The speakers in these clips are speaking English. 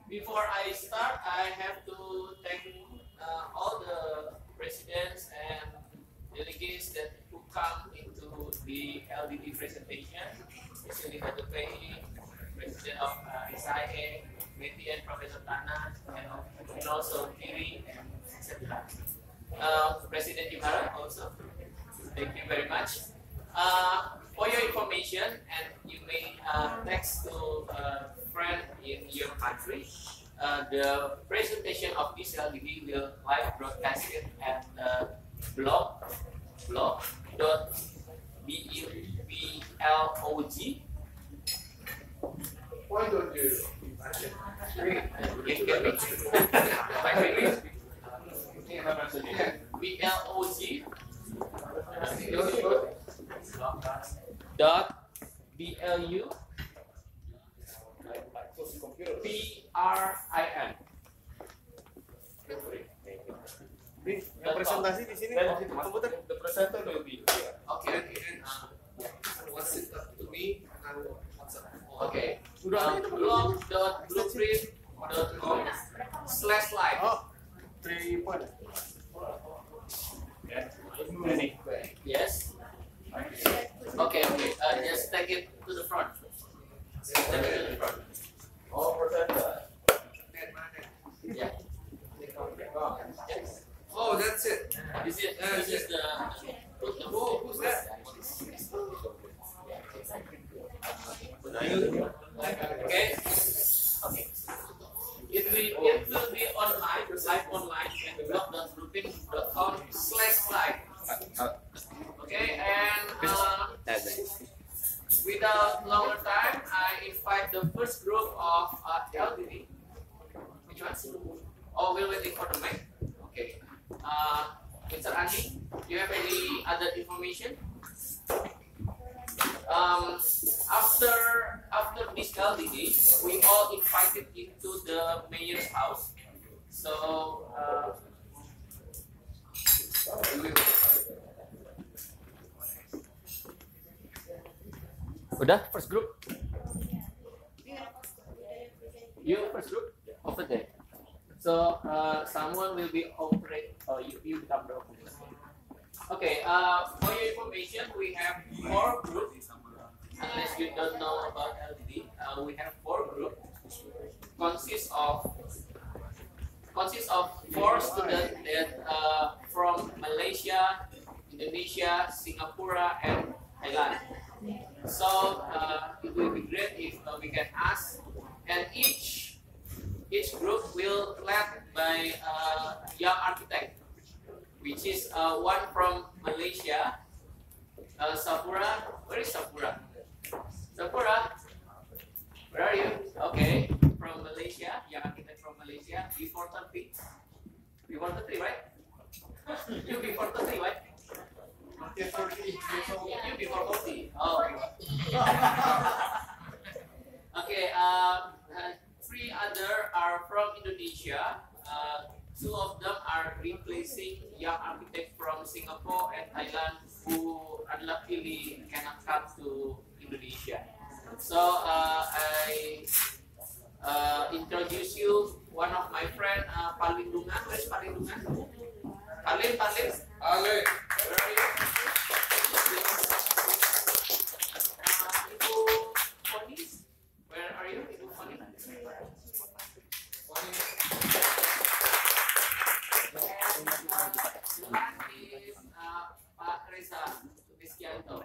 before I start, I have to thank all the presidents and delegates that who come into the LDD presentation, especially Dr. Pei, President of IAC, Meti and Professor Tana, and also Kiri and etc. President Jimara also. Thank you very much. For your information, and you may text to a friend in your country, the presentation of this LDD will live broadcast it at blog.blog. Why don't you? blog.blu PRIN. Yang presentasi di sini komputer. The presenter will be here. Okay. What's it up to me? And I will WhatsApp. Okay. blog.blueprint.com/live. Oh, 3 point. Yes. Okay. Just take it to the front. Oh, presenter. Yeah. Oh, that's it. This is the. Oh, who's that? Okay. It will be online, live online at blog.blueprint.com/live. Okay, and without longer time, I invite the first group of LDD. Which one? Oh, we're waiting for the mic. Okay. Mr. Andi, do you have any other information? After this LDD, we all invited into the mayor's house. So udah first group. You first group over there. So someone will be operate. Oh, you become the operator. Okay. For your information, we have 4 groups. Unless you don't know about LDD, we have 4 groups. Consists of 4 students that from Malaysia, Indonesia, Singapore, and Thailand. So it will be great if we can ask, and each group will led by young architect, which is one from Malaysia, Sapura. Where is Sapura? Sapura, where are you? Okay, from Malaysia, young architect from Malaysia, before 30, right? You before 30, right? Yeah, 40 years old. You before 40. Oh. Okay. 3 other are from Indonesia. 2 of them are replacing young architects from Singapore and Thailand who unluckily cannot come to Indonesia. So I introduce you one of my friend, Palindungan. Where is Palindungan? Palin. Ale. Where are you? Ibu Foni. Where are you, Ibu Foni? Is Pak Reza Subiskianto.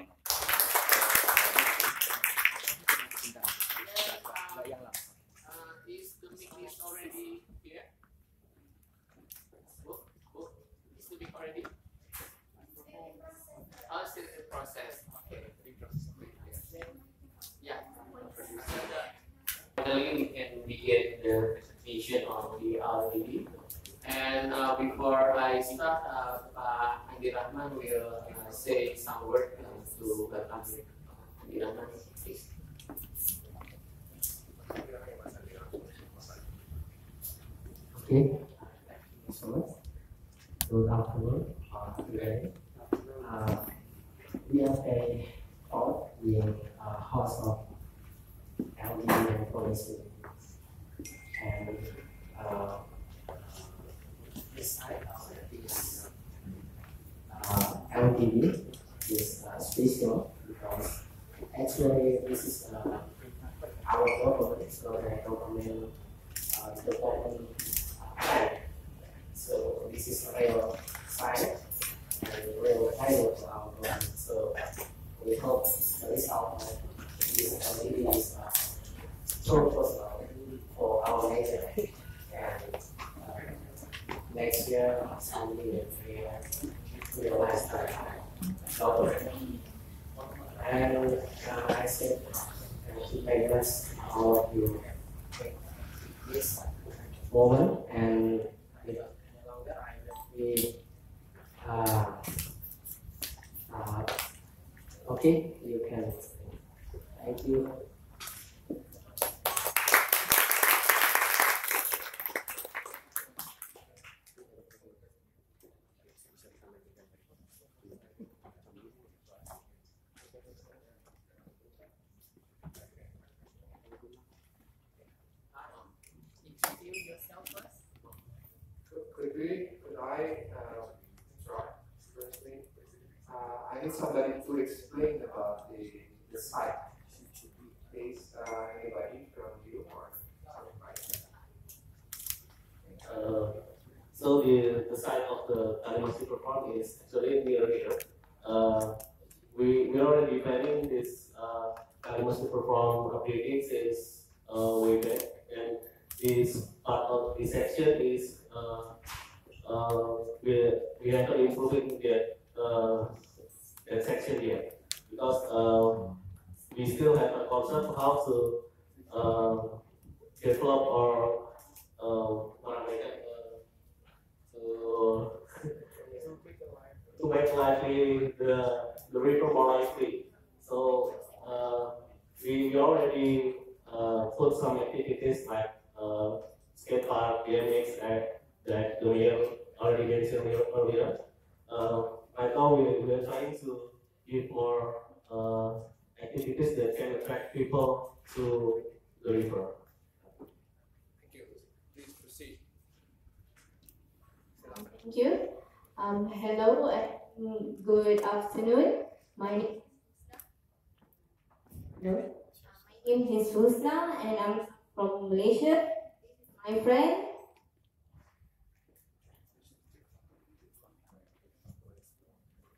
Is the mic is already here? Is the mic already? Oh, still in process. Okay. Yeah. Finally, we can begin the presentation of the LDD. And before I start, Pak Andi Rahman will say some words to welcome you. Andi Rahman, please. Okay, so much. Good afternoon today. We are a all in house of LDD and policy, and LDD is special because actually this is our government, so the government development plan. So this is a real science and real value to our government. So we hope the result of this LDD is so personal for our nation. And next year, somebody will realize that government. And I said, to make us all of you this moment, and we okay, you can. Thank you. Introduce yourself first. Could I try? Firstly, I need somebody to explain about the site. Is anybody from you or somebody? So the site of the Thailand Superfarm is actually near here. We already planning this Thailand Superfarm updating since way back, and this part of this section is we are not improving that section yet because we still have a concept of how to develop or to make lively the river more lively. So we already put some activities like skate park, BMX, that the mayor already mentioned earlier. Right now we are trying to give more activities that can attract people to the river. Thank you. Please proceed. Thank you. Hello and good afternoon. My name is Husna and I'm from Malaysia. My friend.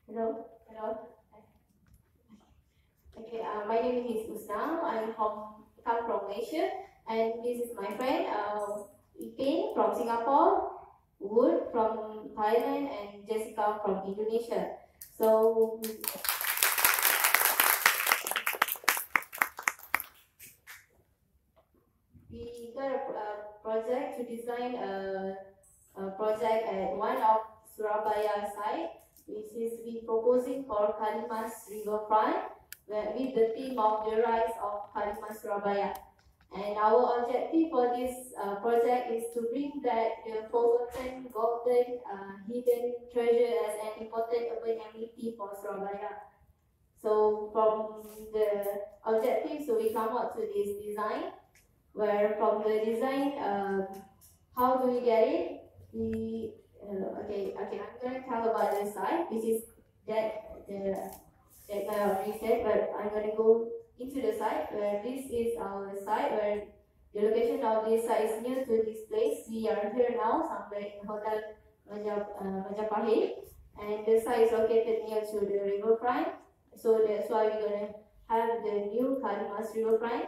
Hello. Okay. My name is Husna. come from Malaysia, and this is my friend Ipin from Singapore, Wood from Thailand, and Jessica from Indonesia. So we got a project to design a project at one of Surabaya site, which is we proposing for Kalimas riverfront, with the theme of the rise of Kalimas Surabaya. And our objective for this project is to bring back the forgotten, golden, hidden treasure as an important urban amenity for Surabaya. So from the objective, so we come up to this design, where from the design, how do we get it? We okay, I'm gonna tell about the site, which is that I already said, but I'm gonna go into the site, where this is our site, where the location of this site is near to this place. We are here now, somewhere in Hotel Majapahit, and the site is located near to the riverfront. So that's why we're gonna have the new Kalimas riverfront,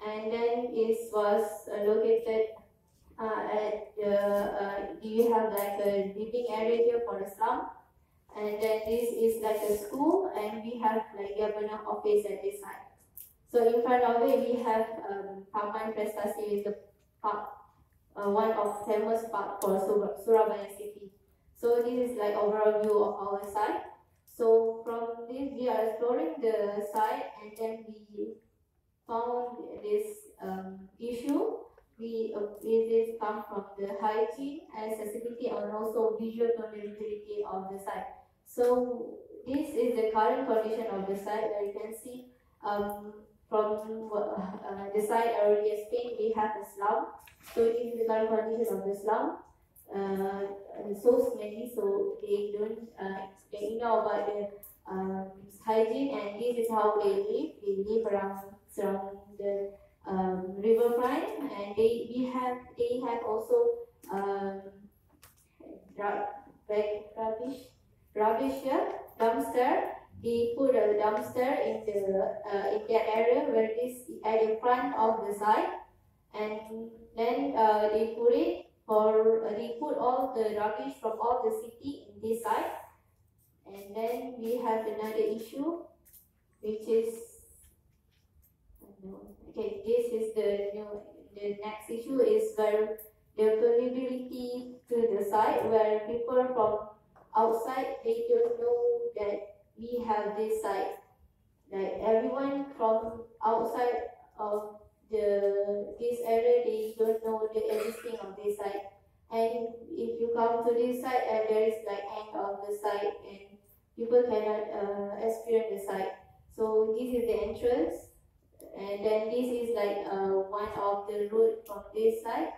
and then it was located at the. You have like a living area here for the slum. And then this is like a school, and we have like governor office at this side. So in front of it, we have Taman Prestasi, the park, one of famous park for Surabaya city. So this is like overall view of our site. So from this, we are exploring the site, and then we found this issue. This come from the hygiene, accessibility, and also visual connectivity of the site. So this is the current condition of the site, where you can see from the site I already explained, we have a slum. So this is the current condition of the slum. so smelly, so they don't they know about the hygiene, and this is how they live. They live around surround the riverfront, and they have also rubbish here, dumpster. They put a dumpster in that area where this at the front of the site, and then they put all the rubbish from all the city in this site. And then we have another issue, which is okay. This is the next issue is where the permeability to the site, where people from outside, they don't know that we have this site. Like everyone from outside of this area, they don't know the existing of this site. And if you come to this site and there is like end of the site and people cannot experience the site. So this is the entrance, and then this is like one of the route from this side,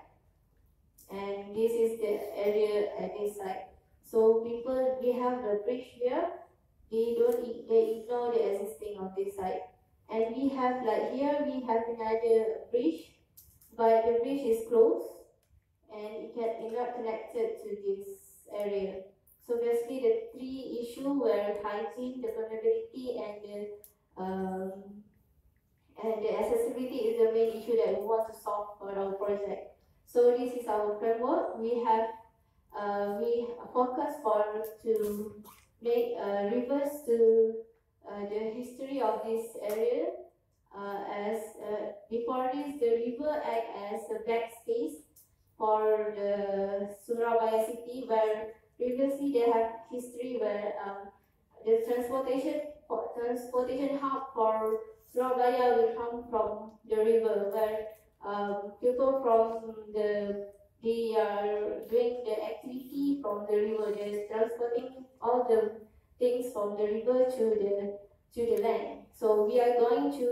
and this is the area at this side. So people, we have the bridge here. They ignore the existing of this site, and we have like here we have another bridge, but the bridge is closed and it not connected to this area. So basically, the three issues were hygiene, the permeability, and the accessibility is the main issue that we want to solve for our project. So this is our framework. We focus to make reverse to the history of this area. As before this, the river act as a backspace for the Surabaya city, where previously they have history where the transportation hub for Surabaya will come from the river, where people from they are doing the activity from the river. They're transporting all the things from the river to the land. So we are going to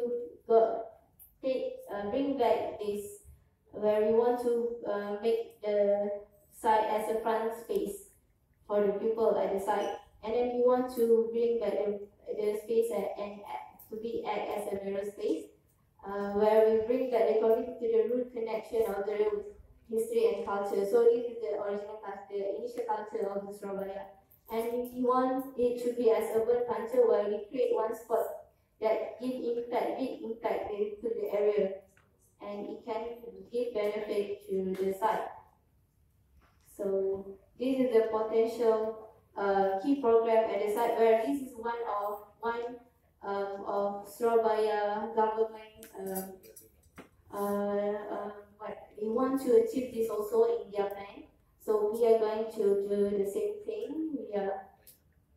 bring back this, where we want to make the site as a front space for the people at the site, and then we want to bring back the space and to be act as a mirror space, where we bring back the community to the root connection of the history and culture. So this is the original culture, the initial culture of the Surabaya, and we want it to be as urban culture, where we create one spot that give big impact to the area, and it can give benefit to the site. So this is the potential key program at the site, where this is one of Surabaya government what they want to achieve this also in their plan. So we are going to do the same thing.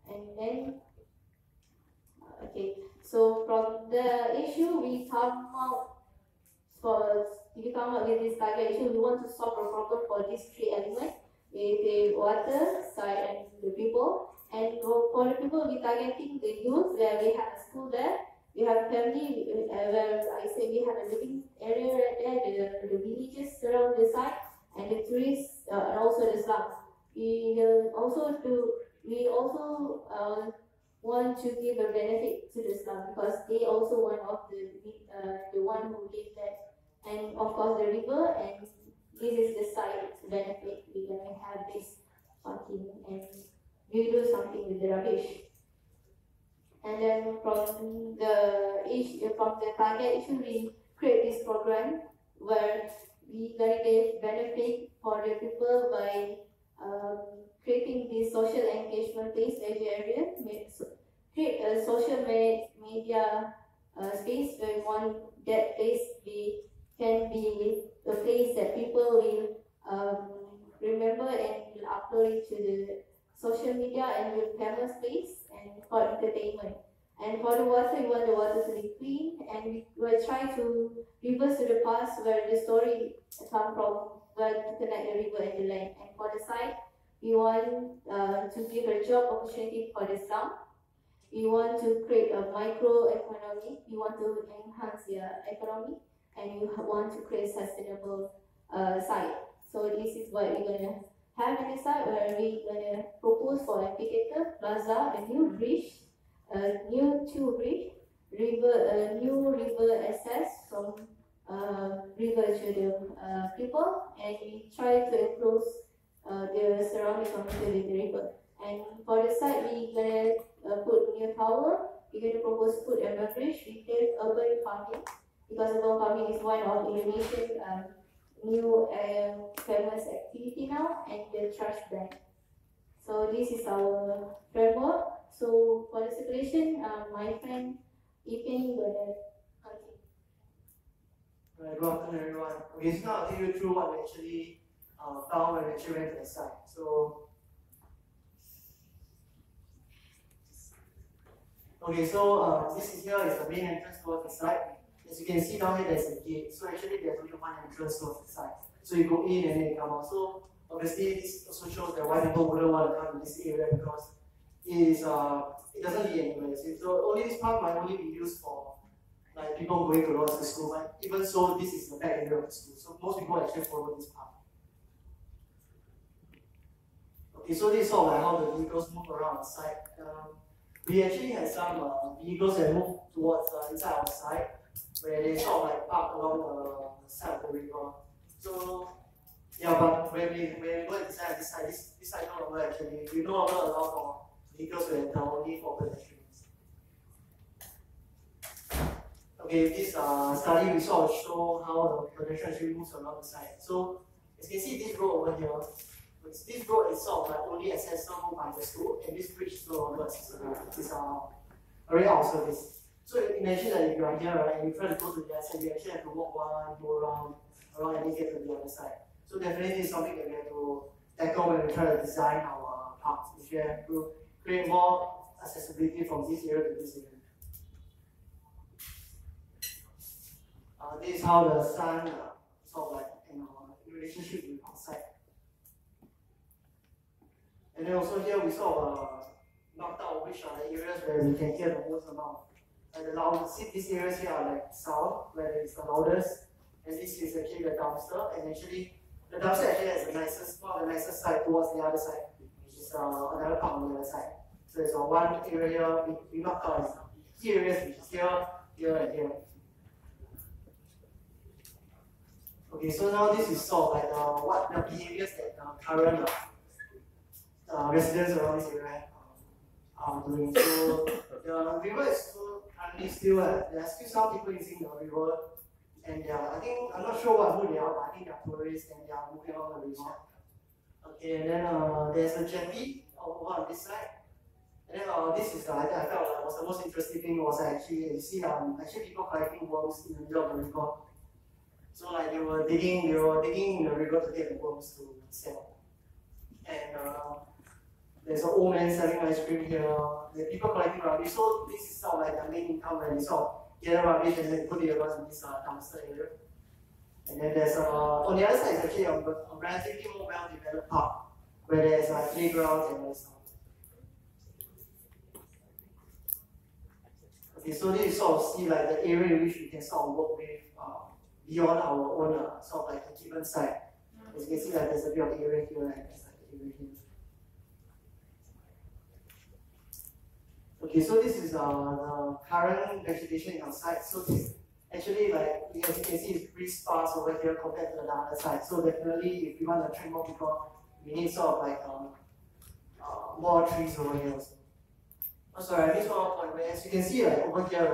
And then okay. So from the issue we come up with this target issue. We want to solve a problem for these three elements: the water, site, and the people. And for the people, we targeting the youth, where we have a school there. We have family, where I say we have a living area right there, the villages around the site, and the tourists, and also the slums. We also want to give a benefit to the slum, because they also one of the one who live there, and of course the river, and this is the site benefit. We're gonna have this parking, and we do something with the rubbish. And then from the target issue, we create this program where we gonna give benefit for the people by creating this social engagement place area, create a social media space where we want that place can be a place that people will remember and will upload it to the social media, and will famous space and for entertainment. And for the water, we want the water to be clean, and we will try to reverse to the past where the story come from, where to connect the river and the land. And for the site, we want to give a job opportunity for the slum. We want to create a micro economy. We want to enhance their economy, and we want to create sustainable site. So this is what we're gonna have an site where we gonna propose for amphitheater, plaza, a new bridge, a new two bridge, a new river access from river to the people, and we try to enclose the surrounding community with the river. And for the site, we gonna put new tower. We're gonna propose food and beverage, retail, urban farming, because urban farming is one of Indonesian new famous activity now, and the trash bag. So this is our framework. So for the circulation, my friend, you can go ahead. Okay. Right, good afternoon, everyone. Okay, so now I'll take you through what we actually found when we actually went to the site. So this is here is the main entrance towards the site. As you can see down here, there's a gate. So actually, there's only one entrance towards the site. So you go in and then you come out. So obviously, this also shows that why people wouldn't want to come to this area, because it doesn't lead anywhere. So only this part might only be used for like people going towards the school. But even so, this is the back area of the school. So most people actually follow this path. Okay, so this is sort of like how the vehicles move around the site. We actually had some vehicles that move towards inside our site, where they sort of like park along the side of the river. So yeah, but when we go inside this side no longer actually, we no longer allow for vehicles to enter, only for pedestrians. Okay, this study we sort of show how the pedestrian actually moves along the site. So as you can see, this road over here, this road is sort of like only accessible by the school, and this bridge is no longer accessible. It's already out of service. So imagine that if you are here, right, and you try to go to the other side, you actually have to walk go around, and then get to the other side. So definitely it's something that we have to tackle when we try to design our parks. We have to create more accessibility from this area to this area. This is how the sun sort of like in relationship with our site. And then also here we sort of marked out which are the areas where we can hear the most amount. And the loudest, these areas here are like sound, where it's the loudest, and this is actually the dumpster. And actually, the dumpster actually has one of the nicest side towards the other side, which is another part on the other side. So there's one area here, we marked out as key areas, which is here, here, and here. Okay, so now this is sort of like what the behaviors that current residents around this area are doing. So the river is currently still, there are still some people using the river, and I'm not sure who they are, but I think they are tourists and they are moving along the river. Okay, and then there's a jetty over on this side. And then this is I felt like was the most interesting thing was actually you see actually people collecting worms in the middle of the river. So like they were digging in the river to get the worms to sell. And there's an old man selling ice cream here. There are people collecting rubbish. So this is sort of like the main income where they sort of gather rubbish and then put it around in this dumpster area. And then there's on the other side is actually a relatively more well-developed park where there's playgrounds and all stuff. Okay, so this is sort of see like the area in which we can sort of work with beyond our own sort of like a given site. As you can see, like there's a bit of area here and there's like an area here. Okay, so this is the current vegetation in our site. So this actually, like as you can see, is pretty sparse over here compared to the other side. So definitely, if we want to attract more people, we need sort of like more trees over here also. Oh, sorry, I missed one more point. Where as you can see, like over here,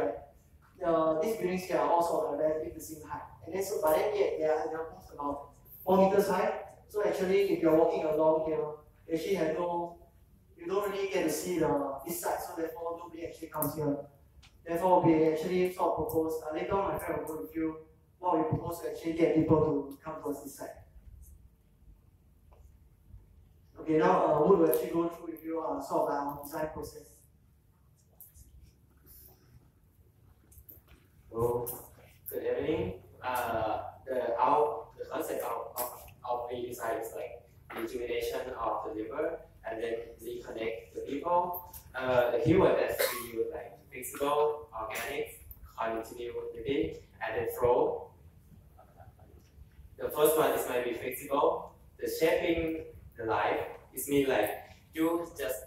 right, these buildings here are also relatively the same height. And then but then yet they are almost about 4 meters high. So actually, if you're walking along here, you actually have you don't really get to see this side. So therefore, nobody actually comes here. Therefore, we actually sort of propose, later on my friend will go with you, what we propose to actually get people to come towards this side. Okay, now Wood will actually go through with you sort of our design process. So, good evening. The concept of the design is like rejuvenation of the river and then reconnect the people. The keyword that we use like flexible, organic, continuity, and then flow. The first one is maybe flexible. The shaping the life. It means like you just,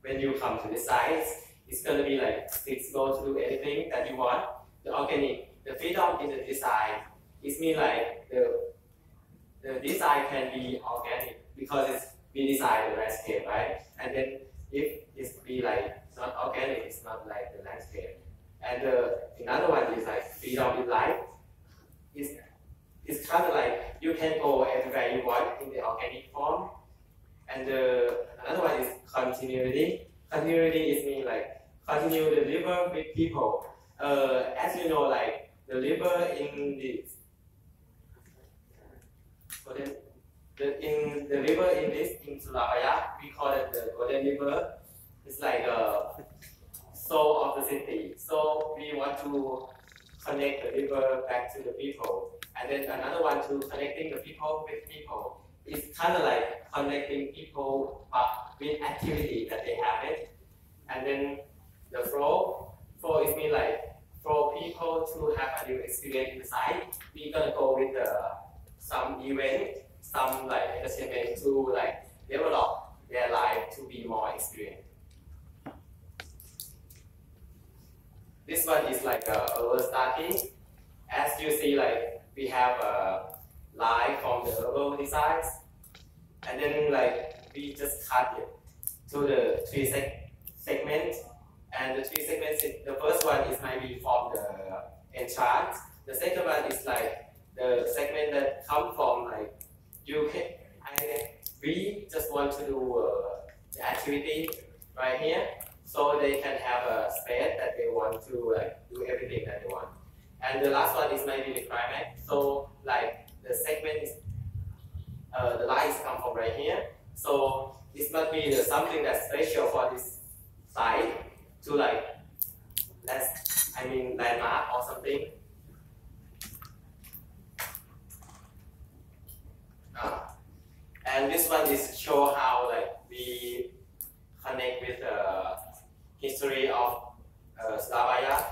when you come to the site, it's going to be like flexible to do anything that you want. The organic, the freedom in the design, it means like the design can be organic because we design the landscape, right? And then if it's be like not organic, it's not like the landscape. And another one is like freedom in life. It's kind of like you can go everywhere you want in the organic form. And another one is continuity. Continuity is mean like continue the river with people. As you know, like the river in the river in Surabaya, we call it the Golden River. It's like a soul of the city. So we want to connect the river back to the people. And then another one to connecting the people with people. It's kind of like connecting people with activity that they have it. And then the flow is mean like for people to have a new experience in the site. We're gonna go with some event, some like entertainment to like develop their life to be more experienced. This one is like urban starting. As you see, like we have a line from the urban designs, and then like we just cut it to the three segments. And the three segments, the first one is maybe from the entrance. The second one is like the segment that come from like we just want to do the activity right here, so they can have a space that they want to like do everything that they want. And the last one is maybe the climax. So like the segment is the lines come from right here. So this must be something that's special for this site to like landmark or something. And this one is show how like we connect with the history of Surabaya.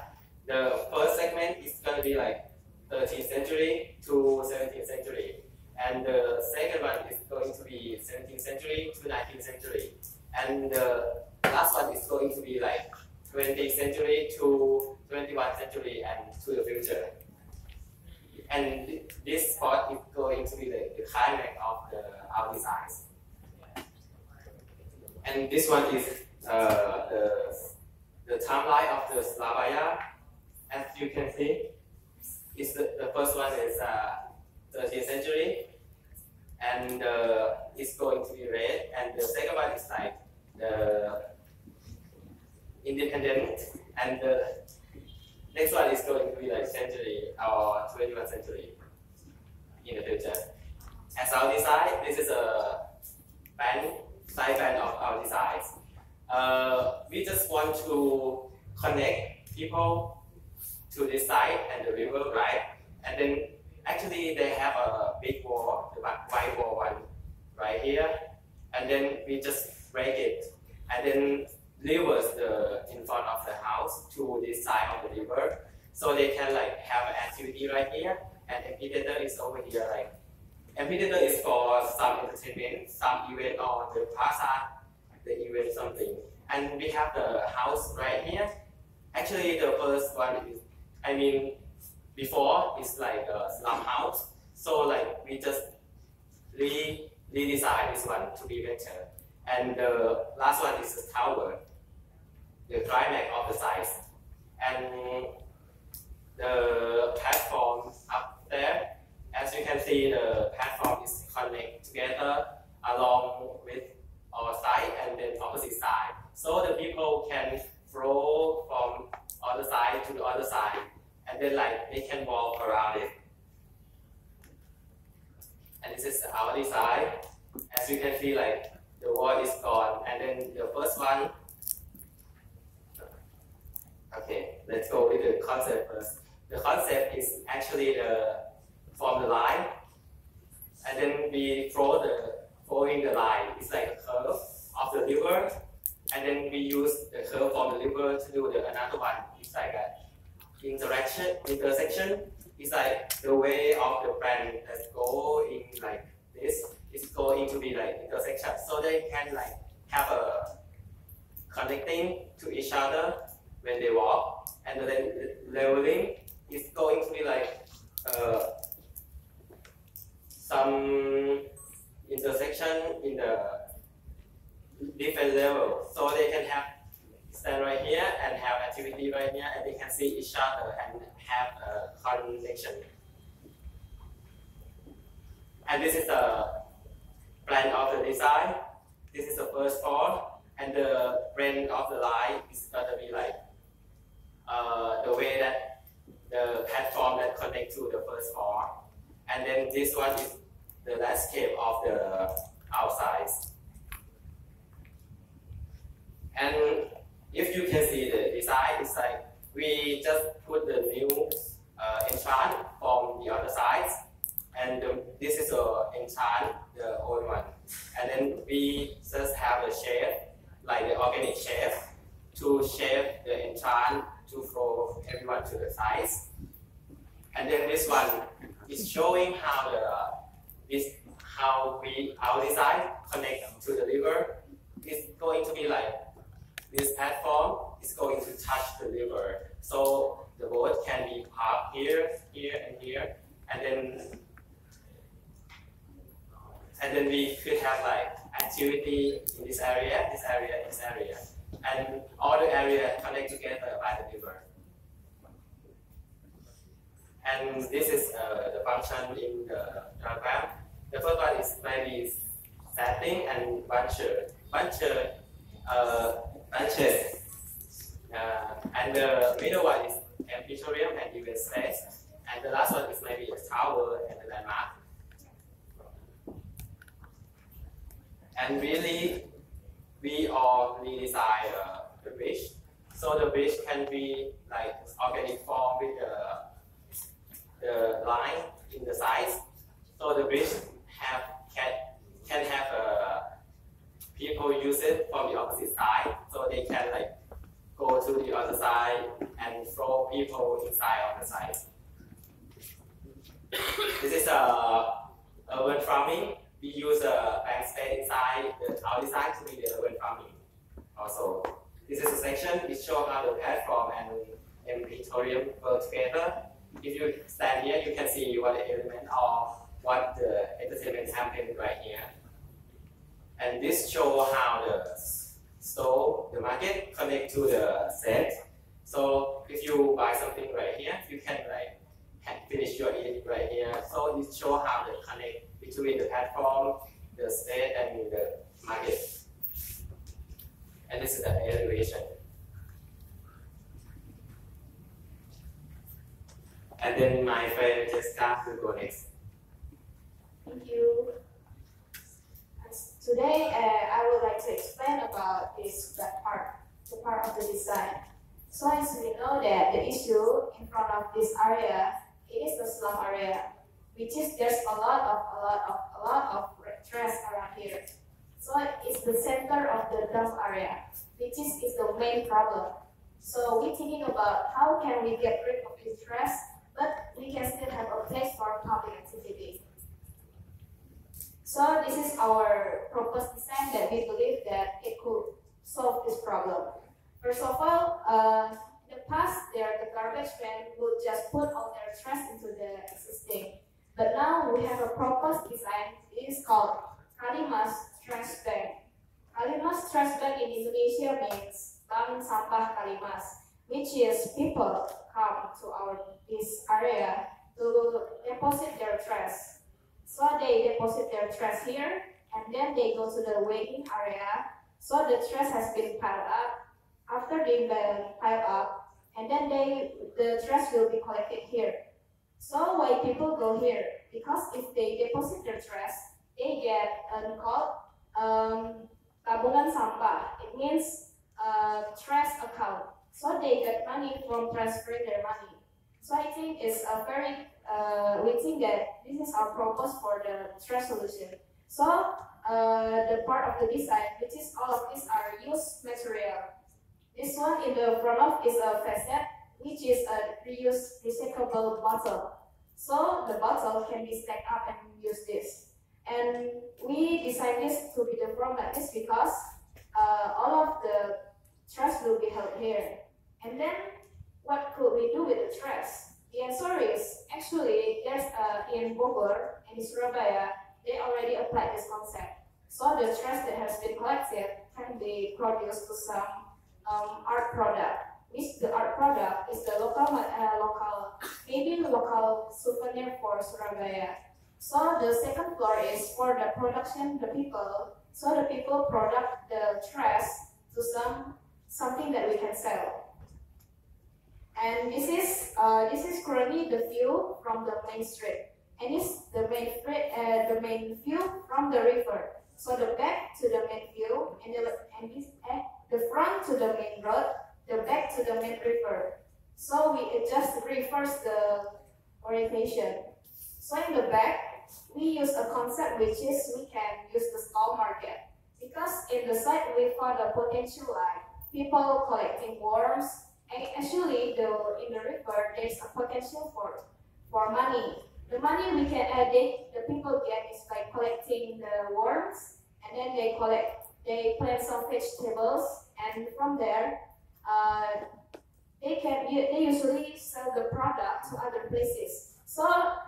The first segment is going to be like 13th century to 17th century. And the second one is going to be 17th century to 19th century. And the last one is going to be like 20th century to 21st century and to the future. And this part is going to be the climax of our designs. And this one is the timeline of the Surabaya. As you can see, the first one is 13th century, and it's going to be red. And the second one is like the independent, and the next one is going to be like century or 21st century in the future. As our design, this is a side band of our designs. We just want to connect people to this side and the river, right? And then actually they have a big wall, the white wall one right here, and then we just break it and then levers in front of the house to this side of the river, so they can like have an activity right here, and amphitheater is over here. Like amphitheater is for some entertainment, some event, or the plaza, the event something. And we have the house right here. Actually, the first one is, before it's like a slum house. So like we just redesign this one to be better. And the last one is the tower, the climax of the size. And the platform up there, as you can see, the platform is connected together along with our side and then opposite side. So the people can flow from other side to the other side, and then like they can walk around it. And this is our design. As you can see, like the wall is gone, and then the first one. Okay, let's go with the concept first. The concept is actually from the line, and then we following the line. It's like a curve of the river, and then we use the curve from the river to do another one. It's like an intersection. It's like the way of the brand that go in like this. It's go going to be like intersection, so they can like have a connecting to each other when they walk, and then the leveling is going to be like some intersection in the different level, so they can have stand right here and have activity right here, and they can see each other and have a connection. And this is the plan of the design. This is the first floor, and the brand of the line is going to be like the way that the platform that connect to the first floor. And then this one is the landscape of the outside. And if you can see the design, it's like we just put the new entrance from the other side, and this is the entrance, the old one. And then we just have a shape, like the organic shape, to shape the entrance to flow everyone to the sides. And then this one is showing how our design connect to the river. It's going to be like this platform is going to touch the river, so the boat can be parked here, here, and here, and then we could have like activity in this area, this area, this area, and all the areas connect together by the river. And this is the function in the diagram. The first one is maybe setting and bunches, and the middle one is amphitheatrium and event space, and the last one is maybe a tower and the landmark. And really, we all redesign the bridge, so the bridge can be like organic form with the line in the sides. So the bridge can have people use it from the opposite side, so they can like go to the other side and throw people inside on the side. This is urban farming. We use a bank space inside our design to be the urban farming. Also, this is a section which shows how the platform and amphitheatrium work together. If you stand here, you can see what the element or what the entertainment happened right here. And this shows how the store, the market, connect to the set. So if you buy something right here, you can like finish your eat right here. So it shows how the connect between the platform, the state, and the market. And this is the elevation. And then my friend Jessica will go next. Thank you. Today, I would like to explain about that part, the part of the design. So as we know that the issue in front of this area, it is the slum area, which is there's a lot of trash around here. So it's the center of the dump area, which is the main problem. So we're thinking about how can we get rid of this trash, but we can still have a place for public activity. So this is our proposed design that we believe that it could solve this problem. First of all, in the past, the garbage man would just put all their trash into the existing. But now we have a proposed design. It is called Kalimas Trash Bank. Kalimas Trash Bank in Indonesia means Bank Sampah Kalimas, which is people come to this area to deposit their trash. So they deposit their trash here, and then they go to the waiting area. So the trash has been piled up. After they pile up, and then the trash will be collected here. So why people go here? Because if they deposit their trash, they get called tabungan sampah. It means trash account. So they get money from transferring their money. So I think it's a very we think that this is our purpose for the trash solution. So the part of the design, which is all of these are used material. This one in the front of is a facet, which is a reused recyclable bottle. So the bottle can be stacked up and use this. And we designed this to be the form like this because all of the trash will be held here. And then what could we do with the trash? The answer is actually there's in Bogor and in Surabaya, they already applied this concept. So the trash that has been collected can be produced to some art product. Which the art product is the local souvenir for Surabaya. So the second floor is for the production, the people. So the people product the trash to something that we can sell. And this is currently the view from the main street. And this is the main view from the river. So the back to the main view, and the front to the main road, the back to the main river. So we just reverse the orientation. So in the back, we use a concept which is we can use the stall market. Because in the site we found a potential like people collecting worms. And actually in the river there's a potential for money. The money we can the people get is by collecting the worms, and then they plant some vegetables, and from there they usually sell the product to other places. So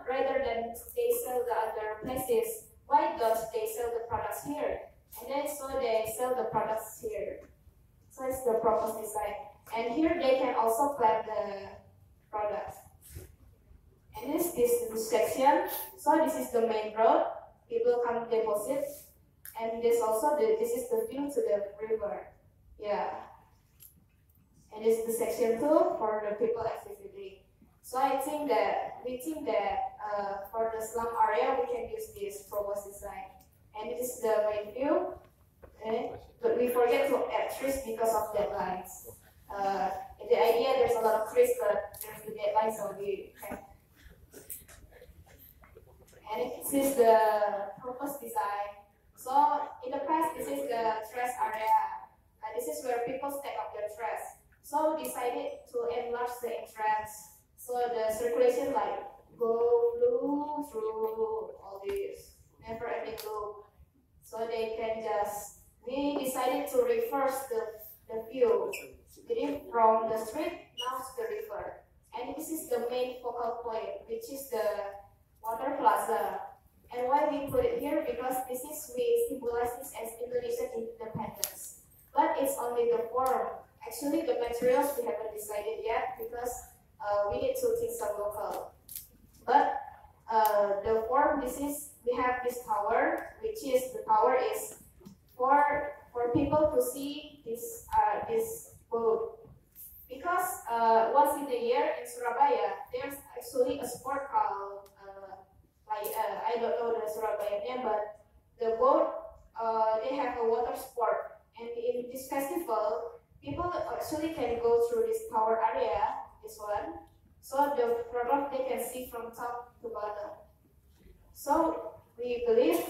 rather than they sell the other places, why don't they sell the products here? And then so they sell the products here. So it's the proposed design. And here they can also plant the products. And this section. So this is the main road. People come deposit. And this is the view to the river. Yeah. And this is the section 2 for the people activity. So we think that for the slum area we can use this proposed design. And this is the main view. Okay? But we forget to add trees because of deadlines. In the idea there's a lot of trees, but there's the deadline, so we can. And this is the proposed design. So in the past, this is the trash area. This is where people stack up their trash. So decided to enlarge the entrance. So the circulation like go blue through all this never ending loop. So they can we decided to reverse the view. From the street now to the river. And this is the main focal point, which is the water plaza. And why we put it here? Because we symbolize this as Indonesian independence. But it's only the form. Actually, the materials we haven't decided yet because we need to think some local. But the form, we have this tower, which is the tower is for people to see this boat. Because once in a year in Surabaya, there's actually a sport called I don't know the Surabaya name, but the boat they have a water sport, and in this festival, people actually can go through this tower area, this one, so the product they can see from top to bottom. So we believe,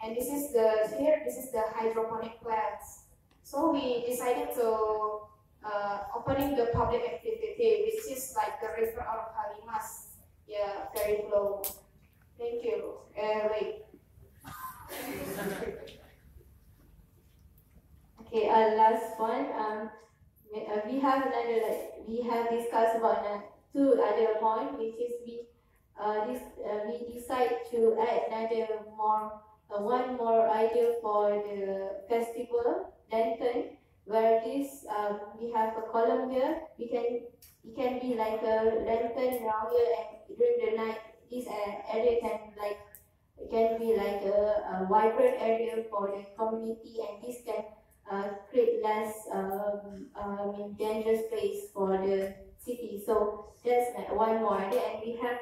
and this is the hydroponic plants. So we decided to opening the public activity, which is like the river of Kalimas. Yeah, very flow. Thank you. Wait. Okay, last one. We have discussed about two other points, which is we decide to add one more idea for the festival lantern, where we have a column here. It can be like a lantern around here, and during the night this area can be like a vibrant area for the community, and this can create less dangerous place for the city. So that's one more idea. And we have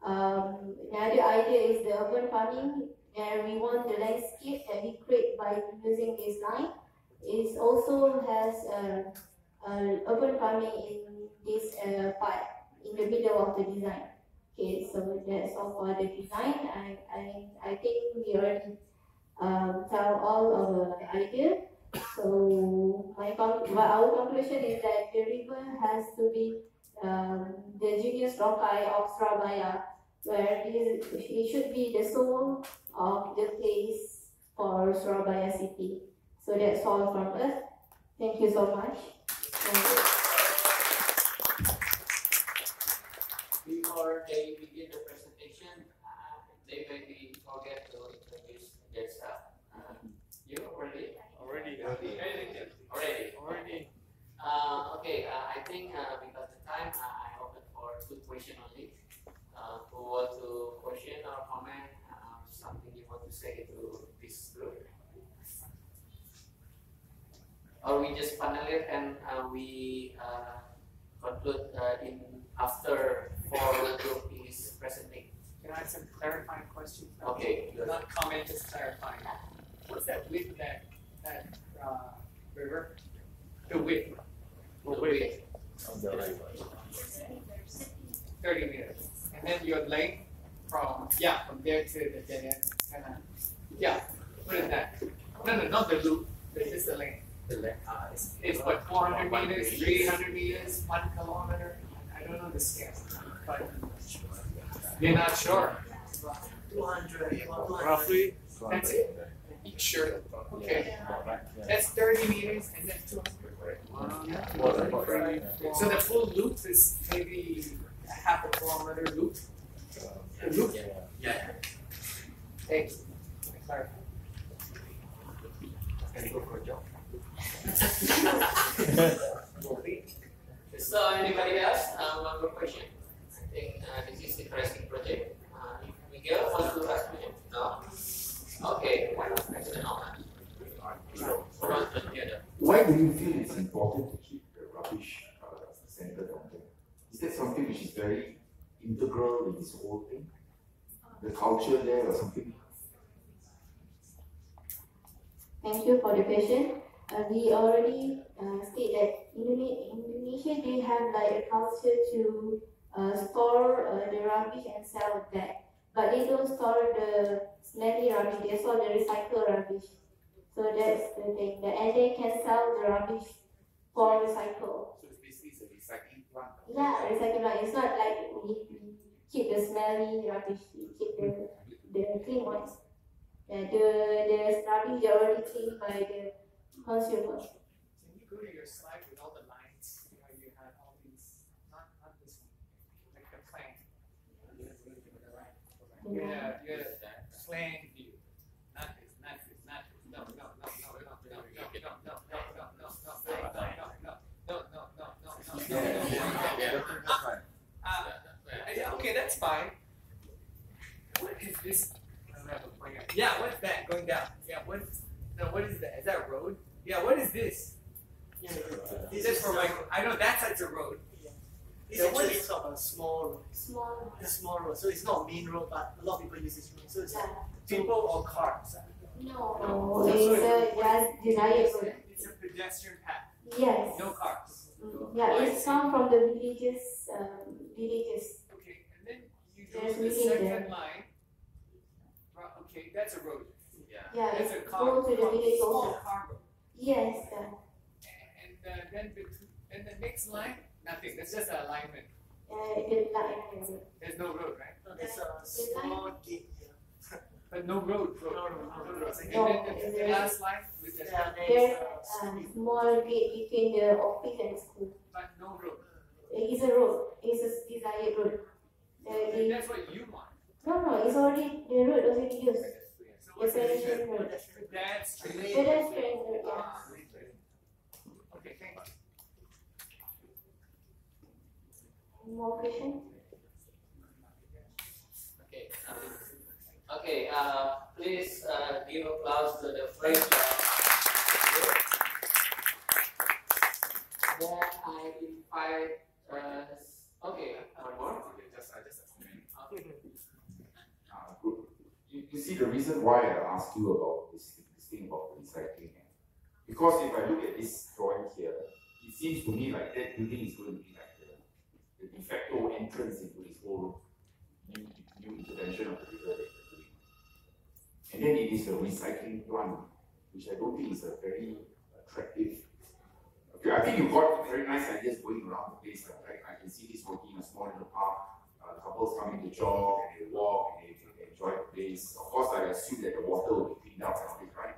another idea is the urban farming, where we want the landscape that we create by using this line. It also has urban farming in this part in the middle of the design. Okay, so that's all for the design. I think we already tell all our ideas. So our conclusion is that the river has to be the genius rockeye of Surabaya, where it should be the soul of the place for Surabaya City. So that's all from us. Thank you so much. Before they begin the presentation, they maybe forget to introduce their staff. You already? Already. Okay, I think because the time, I open for 2 questions only. Who want to question or comment, something you want to say to this group? Or we just panel it and we conclude in after 4 group is presenting. Can I have some clarifying questions? Okay, good. Not comment, just clarifying. What's that width of that river? The width. The width. 30 meters. And then your length from there to the dead end. What is that? No, not the loop. This is the length. The length. It's what, 400 meters, 300 meters, 1 kilometer? I don't know the scale, but you're not sure. 200, Roughly. That's it? Sure. Okay. That's 30 meters and then 200. So the full loop is maybe a half a kilometer loop. The loop? Yeah. Thanks. Clarify. So anybody else? One more question. I think this is interesting project. Miguel wants to ask question? No? Okay, why not? Why do you feel it's important to keep the rubbish center down there? Is that something which is very integral in this whole thing? The culture there or something? Thank you for the question. We already state that Indonesia, they have like a culture to store the rubbish and sell that. But they don't store the smelly rubbish, they store the recycled rubbish. So that's the thing. And they can sell the rubbish for recycle. So it's basically a recycling plant. Yeah, recycling plant. It's not like we keep the smelly rubbish, we keep the clean ones. Yeah, the rubbish is already cleaned by the consumer. Can you go to your slide with all the lines? You know, you had all these, not this one, like the plane. Yeah, plane view. Not this. No. Okay, that's fine. What is this? Yeah, what's that going down? Yeah, what is that? Is that a road? Yeah, what is this? This is for I know that side's a road. It's actually sort of a small road. Small. A small road. So it's not a main road, but a lot of people use this road. So it's like People or cars? No, it's a desired road. It's a pedestrian path. Yes. No cars. Yeah, it's come from the villages. Okay, and then you go There's to the really second there. line. Right, okay, that's a road. Yeah, That's a it's car. go to the village Small also. car road. Yes. And then and the next line, nothing. That's just an alignment. The line. There's no road, right? there's a small gate here. But no road. No. And then the last line with the There's a small gate between the office and school. but no road. It's a road. It's a desired road. And that's what you want. No, it's already the road already used. So what's the Pedestrian road. pedestrian? Pedestrian road. Yeah. Okay, thank you. More questions? Okay. Please give applause to the French. Then I invite. Okay, one more. I just you see the reason why I asked you about this thing about recycling. Because if I look at this drawing here, it seems to me like that building is going to be like the de facto entrance into this whole new intervention of the river that you're doing. And then it is the recycling plant, which I don't think is a very attractive. Okay, I think you've got very nice ideas going around the place. Right? I can see this working in a small little park. Couples coming to jog and they walk and they enjoy the place. Of course, I assume that the water will be cleaned out and all this, right?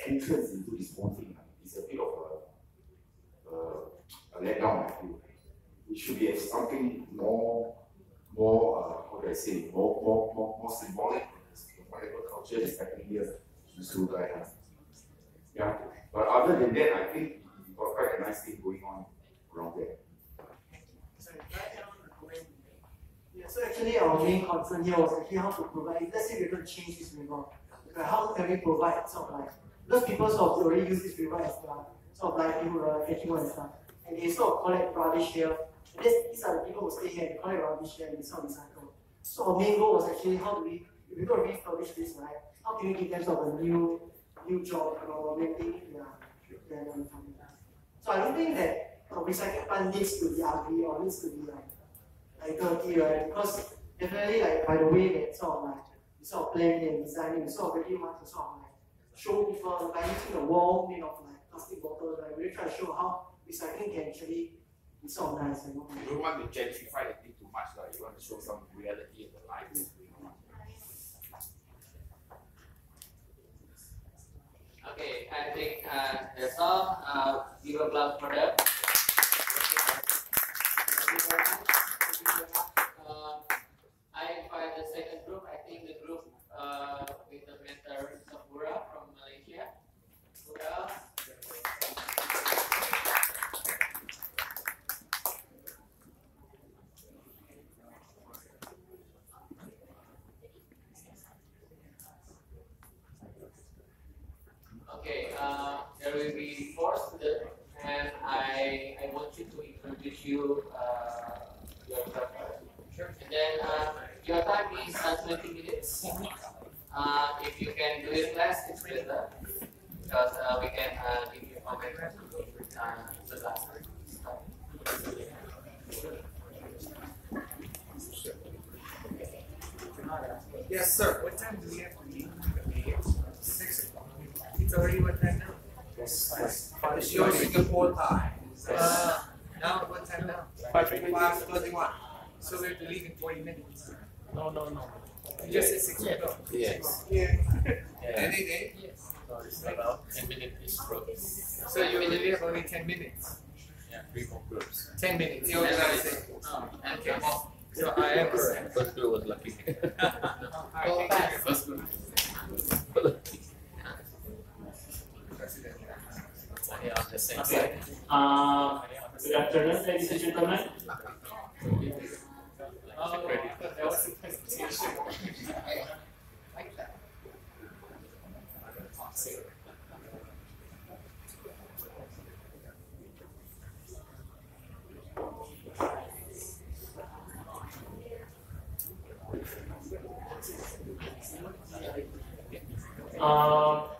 entrance into this whole thing is a bit of a letdown, I feel. It should be something more how do I say, more symbolic, whatever culture is happening here in Surabaya. Yeah, but other than that, I think we've got quite a nice thing going on around there. Yeah, so actually our main concern here was actually how to provide, let's say we're going to change this river, how can we provide sort of like, those people sort of already use this river as sort of livelihood, catching and stuff, and they sort of collect rubbish here. And these are the people who stay here and collect rubbish here and they sort of recycle. So our main goal was actually how do we, if we're going to refurbish this, right, how can we give them sort of a new job or maybe their income. So I don't think that a recycling plant needs to be ugly or needs to be like dirty, right? Because definitely like by the way that sort of like we sort of plan and designing, we sort of really want to sort of like show people by using a wall made of like plastic bottles, right? We really try to show how recycling can actually be sort of nice, you know. You don't want to gentrify the thing too much, right? You want to show some reality of the life that's going on. Okay, I think that's all. Give applause for that. I invite the second group. I think the group with the mentor Sakura from Malaysia. Who else? Okay, there will be 4 students, and I want you to introduce yourself. Sure. And then your time is 20 minutes. If you can do it less, it's better, because we can give you a comment the last time. Yes, sir. What time do we have to leave? 6 o'clock. It's already what time now? Yes. It shows Singapore time. Now what time now? 5:21. So we have to leave in 40 minutes. No. You just said 6 o'clock. Yes. Yeah. Anything? Yes. So it's about 10 minutes each. So you will leave only 10 minutes. Yeah, 3 more groups. 10 minutes. You organize it. Okay. So I am correct. First group was lucky. Alright, thank you. First group. Yeah, on the same side. Good afternoon, ladies and gentlemen. That was the presentation. Like that.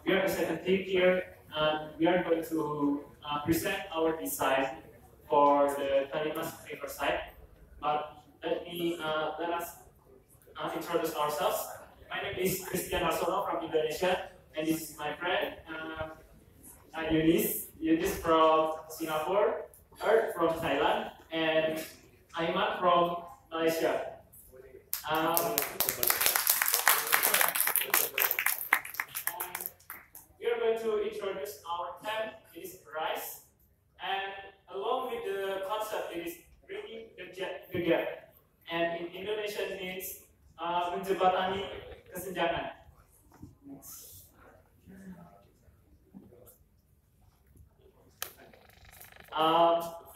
We are the second team here, and we are going to present our design for the Talimas paper site. But let us introduce ourselves. My name is Christian Arsono from Indonesia, and this is my friend Yunis from Singapore, Earth from Thailand, and Aiman from Malaysia. We are going to introduce our theme. It is Rise, and along with the concept, it is bringing the gap, and in Indonesian means menjembatani kesenjangan.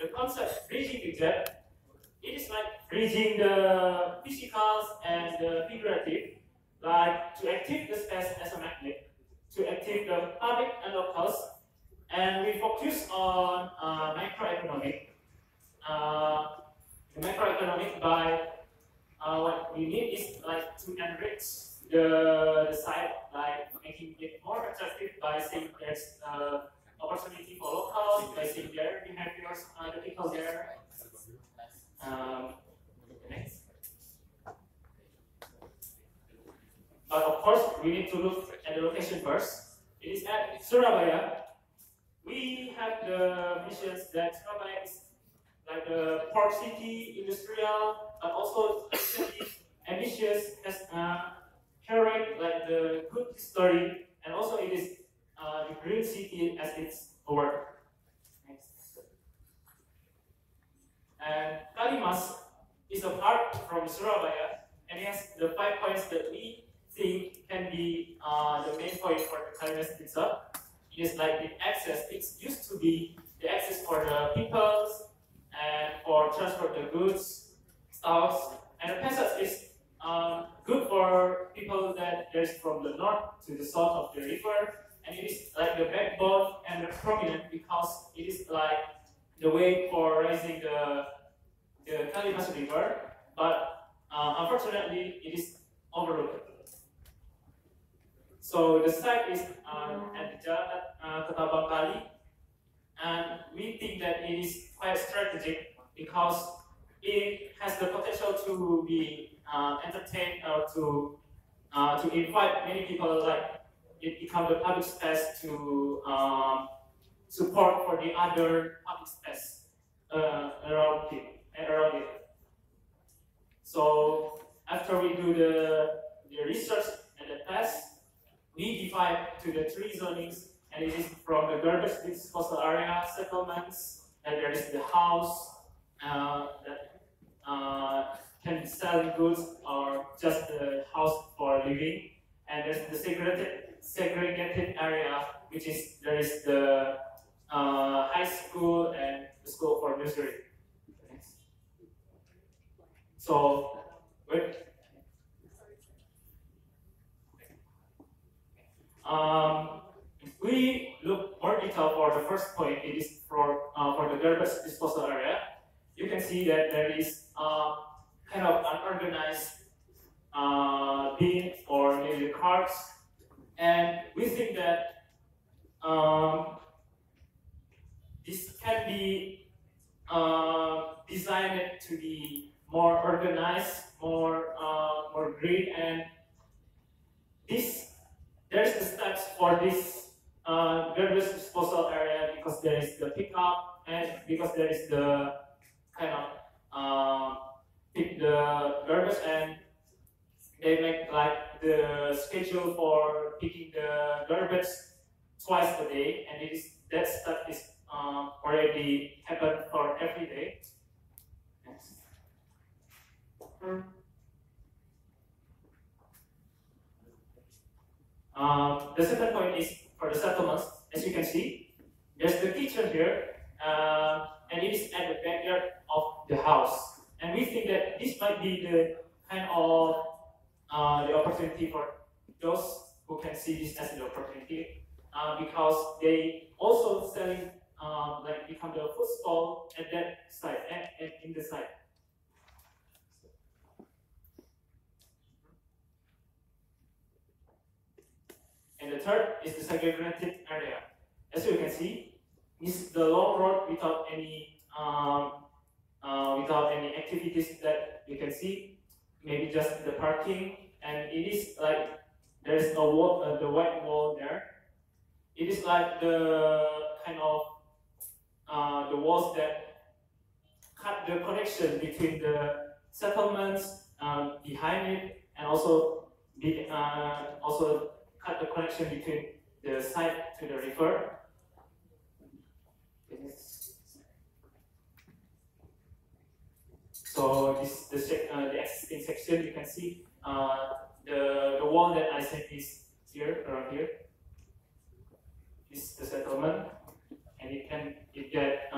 The concept bridging the gap, it is like bridging the physical and the figurative, like to active the space as a magnet, to active the public and locals, and we focus on microeconomic. The microeconomic by what we need is like to enrich the site, like making it more attractive by saying there's opportunity for locals, by saying their behaviors, the people there. Next. But of course, we need to look at the location first. It is at Surabaya. We have the missions that Surabaya is like the port city, industrial, but also city ambitious, has carried like the good history, and also it is the city as its work. Next. And Kalimas is a part from Surabaya, and it has the 5 points that we think can be the main point for the Kalimas itself. It is like the access. It used to be the access for the peoples and for transport the goods, stuffs, and the passage is good for people that there's from the north to the south of the river, and it is like the backbone and the prominent because it is like the way for raising the Kalimas River, but unfortunately it is overlooked. So the site is at the Jalan Ketabang Kali, and we think that it is quite strategic because it has the potential to be entertained or to invite many people. Like it becomes the public space to support for the other public space around it. So after we do the research and the test, we divide to the 3 zonings, and it is from the garbage disposal area, settlements, and there is the house that can be selling goods or just the house for living, and there's the segregated area, which is there is the high school and the school for nursery. So, if we look more detail for the first point, it is for the garbage disposal area. You can see that there is kind of unorganized bin or maybe carts, and we think that this can be designed to be more organized, more green, and there's the steps for this garbage disposal area because there is the pickup and because there is the kind of pick the garbage, and they make like the schedule for picking the garbage twice a day, and that step is already happened for every day. Next. The second point is for the settlements. As you can see, there's the kitchen here, and it is at the backyard of the house. And we think that this might be the kind of the opportunity for those who can see this as an opportunity, because they also selling like become the food stall at that site and in the site. And the third is the segregated area. As you can see, it's the long road without any activities that you can see. Maybe just the parking, and it is like there is a wall, the white wall there. It is like the kind of the walls that cut the connection between the settlements behind it, and also cut the connection between the site to the river. So the existing section, you can see the wall that I said is here, around here. This is the settlement, and it get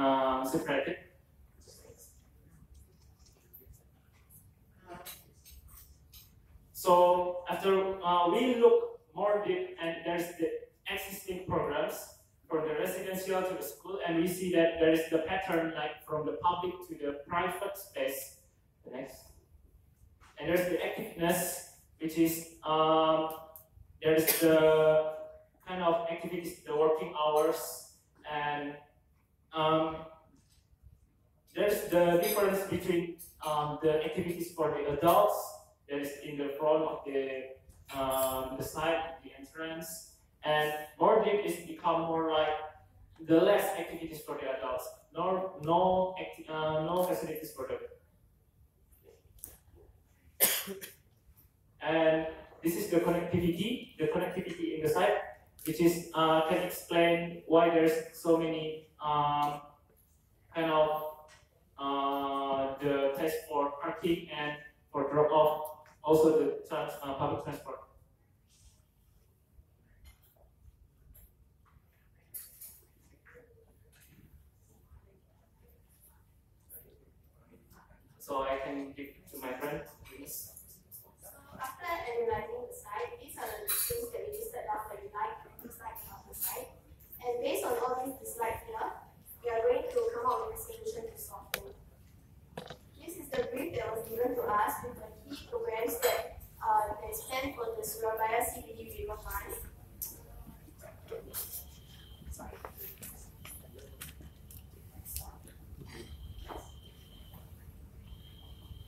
separated. So after we look more deep, and there's the existing programs from the residential to the school, and we see that there is the pattern like from the public to the private space. The next, and there's the activeness, which is there's the kind of activities, the working hours, and there's the difference between the activities for the adults that is in the front of the side, the entrance, and more deep is become more like the less activities for the adults, no facilities for them. And this is the connectivity in the site. which is can explain why there's so many kind of the test for parking and for drop off, also the public transport. So I can give to my friend, please. So after analyzing the site, these are the things that we listed down that we like and dislike about the site. And based on all these dislikes here, we are going to come up with a solution to solve them. This is the brief that was given to us with the key programs that is planned for the Surabaya CBD riverfront.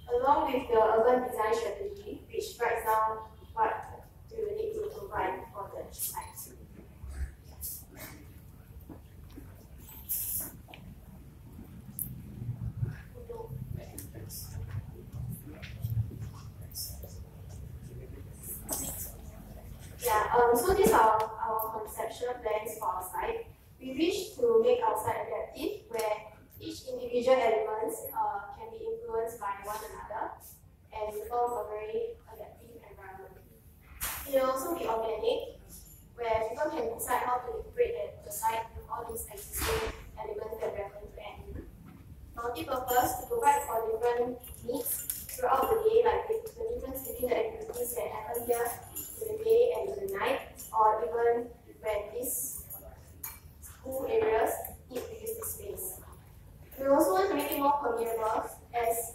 Along with the urban design strategy, which writes down what do you need to provide for the site. Yeah, so these are our conceptual plans for our site. We wish to make our site adaptive, where each individual elements can be influenced by one another and form a very adaptive environment. It will also be organic, where people can decide how to integrate the site with all these existing elements that we are going to add in. Multi-purpose, to provide for different needs throughout the day, like the difference between the activities that happen here in the day and in the night, or even when these school areas need to use this space. We also want to make it more permeable, as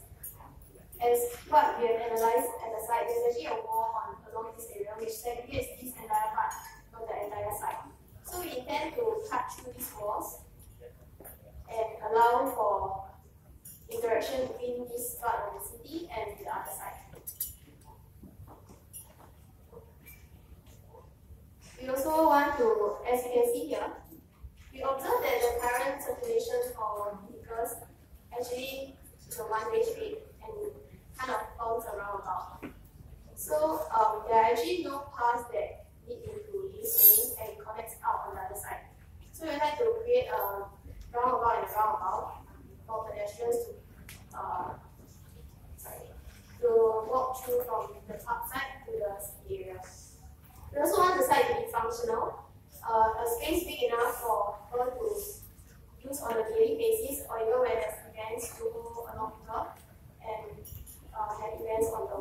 what we have analyzed at the site. There's actually a wall along this area which segregates this entire part from the entire site. So we intend to cut through these walls and allow for interaction between this part of the city and the other side. We also want to, as you can see here, we observe that the current circulation for vehicles actually is a one-way street and kind of bounce around about. So there are actually no paths that lead into this lane and connects out on the other side. So we like to create a roundabout and a roundabout for pedestrians to walk through from the park side to the city area. We also want the site to be functional. A space big enough for people to use on a daily basis, or even when there's events to hold a lot of people and have events on the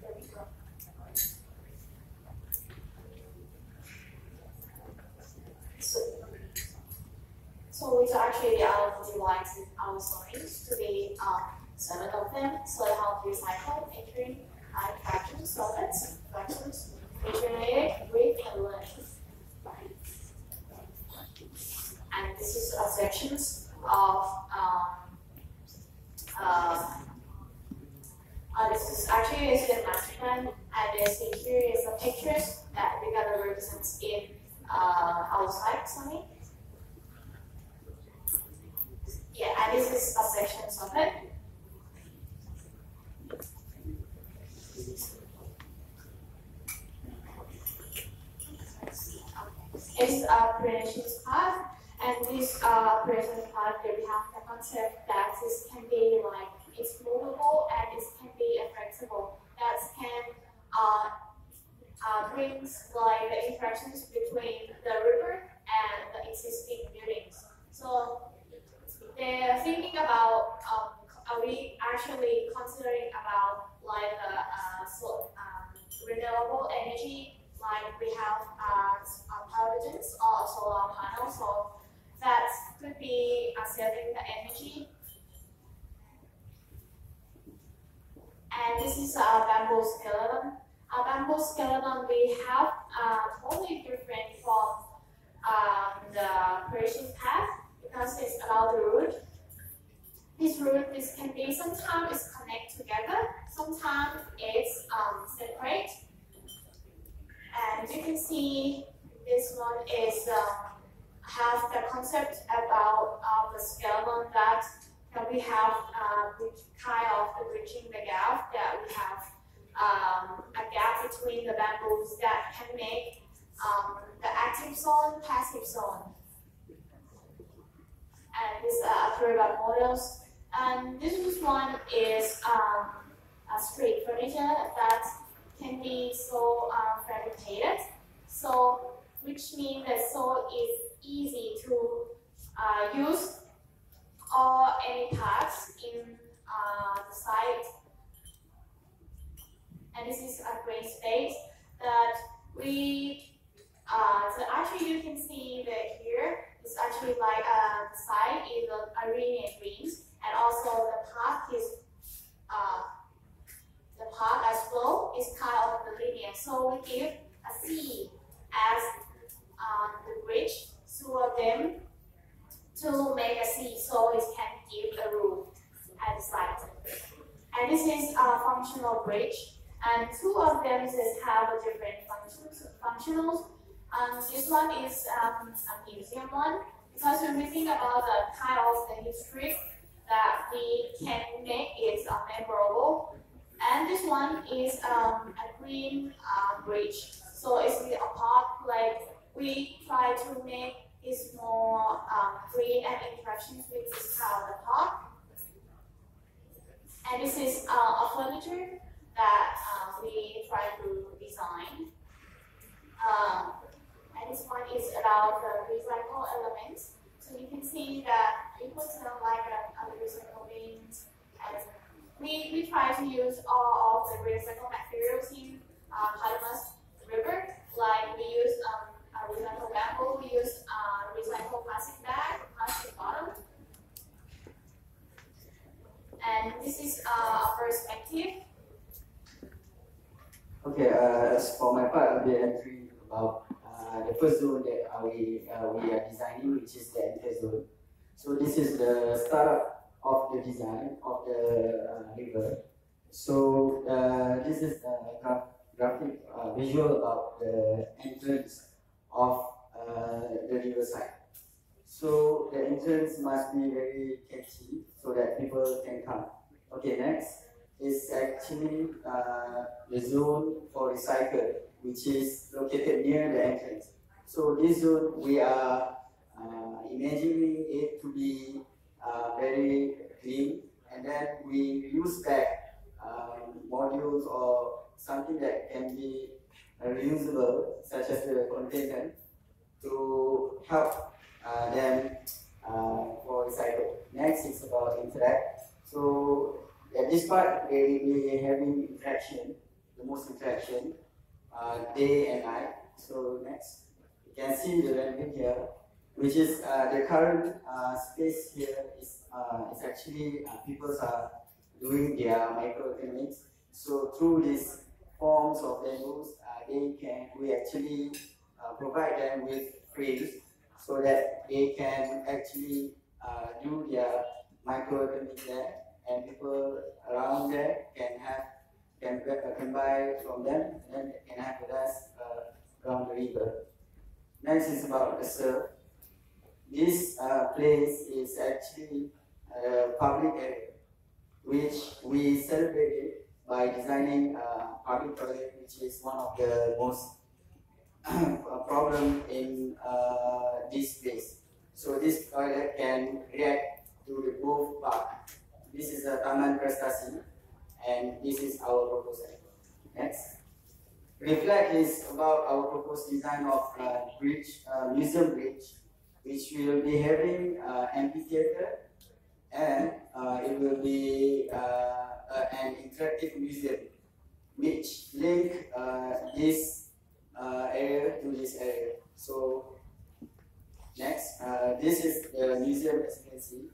river. So we actually utilizing our stories to be 7 of them. So how to recycle, entering, fractions, solids, fractions, regenerated, breathe, and learn. And this is sections of this is actually a student master plan, and this here is the pictures that we're gonna represent in our site summit. Yeah, and this is a sections of it. It's a predictions path, and this predictions path that we have the concept that this can be like it's movable and it can be flexible. That can brings like the interactions between the river and the existing buildings. So they're thinking about are we actually considering about like renewable energy, like we have hydrogens or solar panels, so that could be saving the energy. And this is a bamboo skeleton. A bamboo skeleton we have totally different from the creation path because it's about the root. This root can be sometimes it's connect together, sometimes it's separate. And you can see this one is have the concept about the skeleton that we have kind of bridging the gap, that we have a gap between the bamboos that can make the active zone, passive zone. And these are approved models. And this one is a street furniture that can be so fabricated. So, which means that so is easy to use or any parts in the site. And this is a green space that we, so actually you can see that here, it's actually like the site is a linear greens, and also the path as flow is kind of the linear. So we give a C as the bridge, two of them to make a C, so it can give a roof at the site. And this is a functional bridge, and two of them have a different functionals. This one is a museum one, because when we think about the kind of the history that we can make it memorable. And this one is a green bridge. So it's a park, like we try to make it more green and interactions with this kind of the park. And this is a furniture that we try to design. And this one is about the recycle elements. So you can see that we put like a recycle bins, and we try to use all of the recycled materials in Hadamas River. Like we use recycled bamboo, we use recycled plastic bag, plastic bottle. And this is a perspective. Okay, as for my part, I'll be entering about the first zone that we are designing, which is the enter zone. So this is the start of the design of the river. So this is a graphic visual about the entrance of the riverside. So the entrance must be very catchy so that people can come. Okay, next is actually the zone for recycle, which is located near the entrance. So this zone, we are imagining it to be very clean, and then we use back modules or something that can be reusable, such as the container, to help them for recycle. Next is about interact. So at this part, we will be having interaction, the most interaction, day and night. So next, you can see the rendering here, which is the current space here is actually people are doing their microeconomics. So through these forms of bamboos, we actually provide them with frames so that they can actually do their microeconomics there, and people around there can buy from them, and then they can have the rest around the river. Next is about the surf. This place is actually a public area, which we celebrated by designing a public toilet, which is one of the most problem in this place. So this toilet can react to the both part. This is a Taman Prestasi, and this is our proposal. Next. Reflect is about our proposed design of bridge, museum bridge, which will be having amphitheater, and it will be an interactive museum, which link this area to this area. So next, this is the museum, as you can see.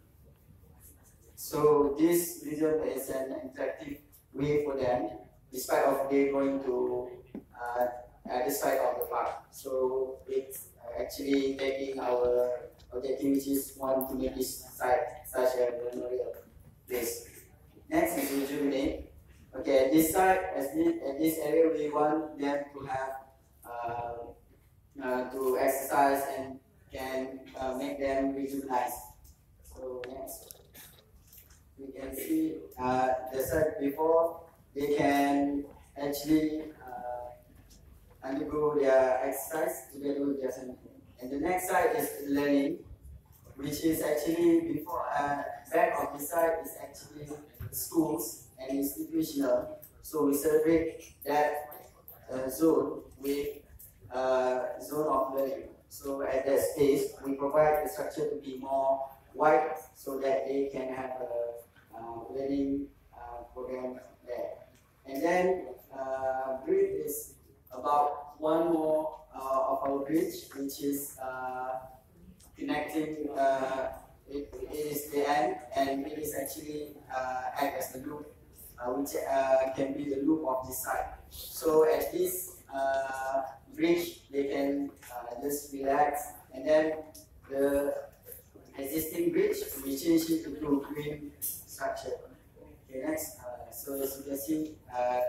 So this museum is an interactive way for them, despite of they going to the side of the park. So it's actually taking our objective, which is want to make this site such a memorial place. Next is rejuvenate. Okay, at this site, at this area, we want them to have to exercise and can make them rejuvenate. So next, we can see the site before they can actually undergo their exercise together with their family. And the next side is learning, which is actually before back of the side is actually schools and institutional. So we celebrate that zone with zone of learning. So at that space, we provide the structure to be more wide so that they can have a learning program there. And then bridge is about one more of our bridge, which is connecting. It is the end, and it is actually act as the loop, which can be the loop of this side. So at this bridge, they can just relax, and then the existing bridge, we change it into green structure. Okay, next. So as you can see,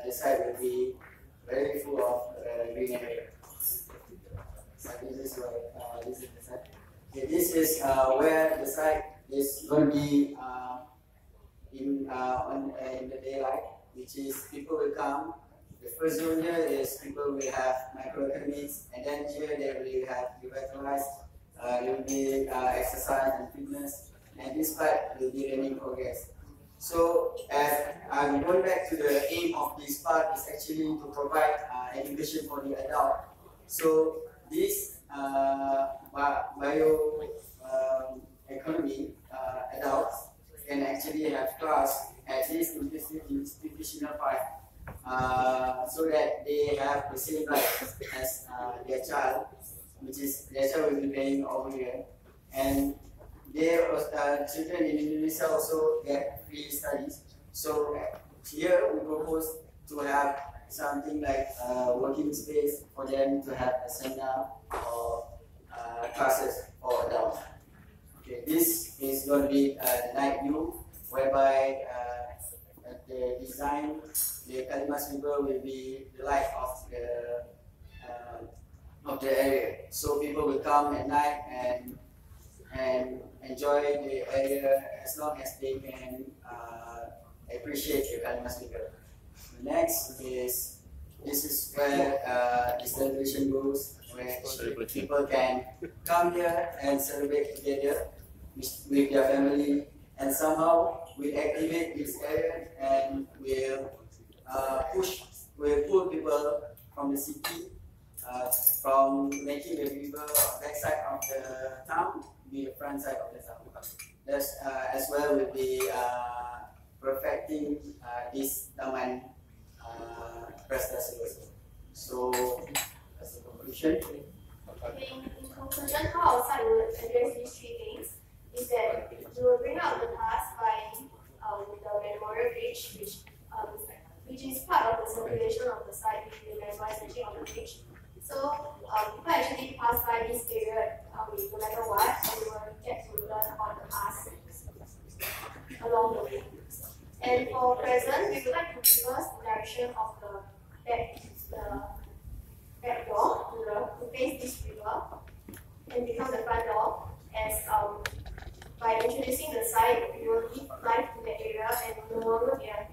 the side will be very full of green area. So this is why this is the side. Okay, this is where the site is going to be in the daylight, which is people will come. The first zone here is people will have microeconomics, and then here they will have revitalized, there will be exercise and fitness, and this part will be learning progress. So as I'm going back to the aim of this part is actually to provide education for the adult. So this economy adults can actually have class at least in this institutional part, so that they have the same rights as their child, which is their child will be playing over here, and their children in Indonesia also get free studies. So here we propose to have something like working space for them to have a seminar or classes for adults. Okay, this is going to be the night view, whereby the design, the Kalimas River will be the light of the area. So people will come at night and enjoy the area as long as they can appreciate the Kalimas River. Next is, this is where the celebration goes, where people can come here and celebrate together with their family, and somehow we activate this area and we'll pull people from the city, from making the river back side of the town be the front side of the town. That's as well will be perfecting this taman prestasi. So as a conclusion. In conclusion, how our site will address these three things is that we will bring out the past by the memorial bridge, which is part of the circulation of the site, which will memorize the shape of the bridge. So people actually pass by this area no matter what, and they will get to learn about the past along the way. And for present, we would like to reverse the direction of the back door to face this river and become the front door, as by introducing the site, we will give life to the area and no longer be an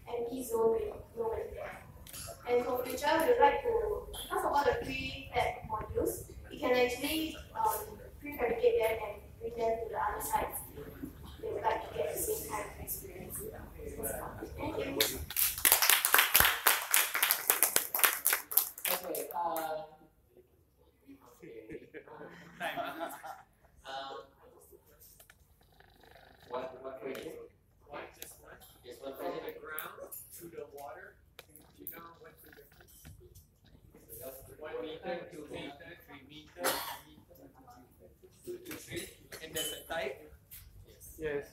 empty zone with nobody there. And for future, we would like to, because of all the pre-fab modules, we can actually prefabricate them and bring them to the other sites. They would like to get the same kind of experience. Thank you. Okay. One question. Just one. Just one From question. the ground to the water, do you know what's the difference? 1 meter, 2 meter, 3 meter, 2 to 3, and there's a type. Yes.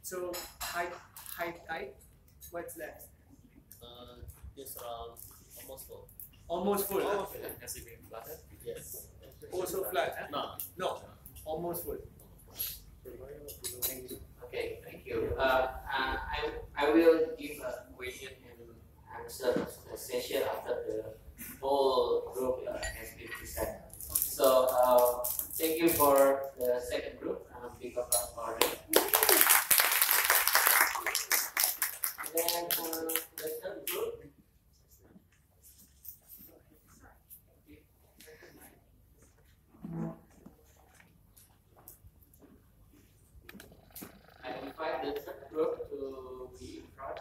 So height, what's that? It's around almost full. Almost full. Has it been flooded? Yes. Also flat. No. Almost full. Okay, thank you. I will give a question and answer session after the whole group has been presented. So thank you for the second group. Big applause for them. Then the third group. to be in front.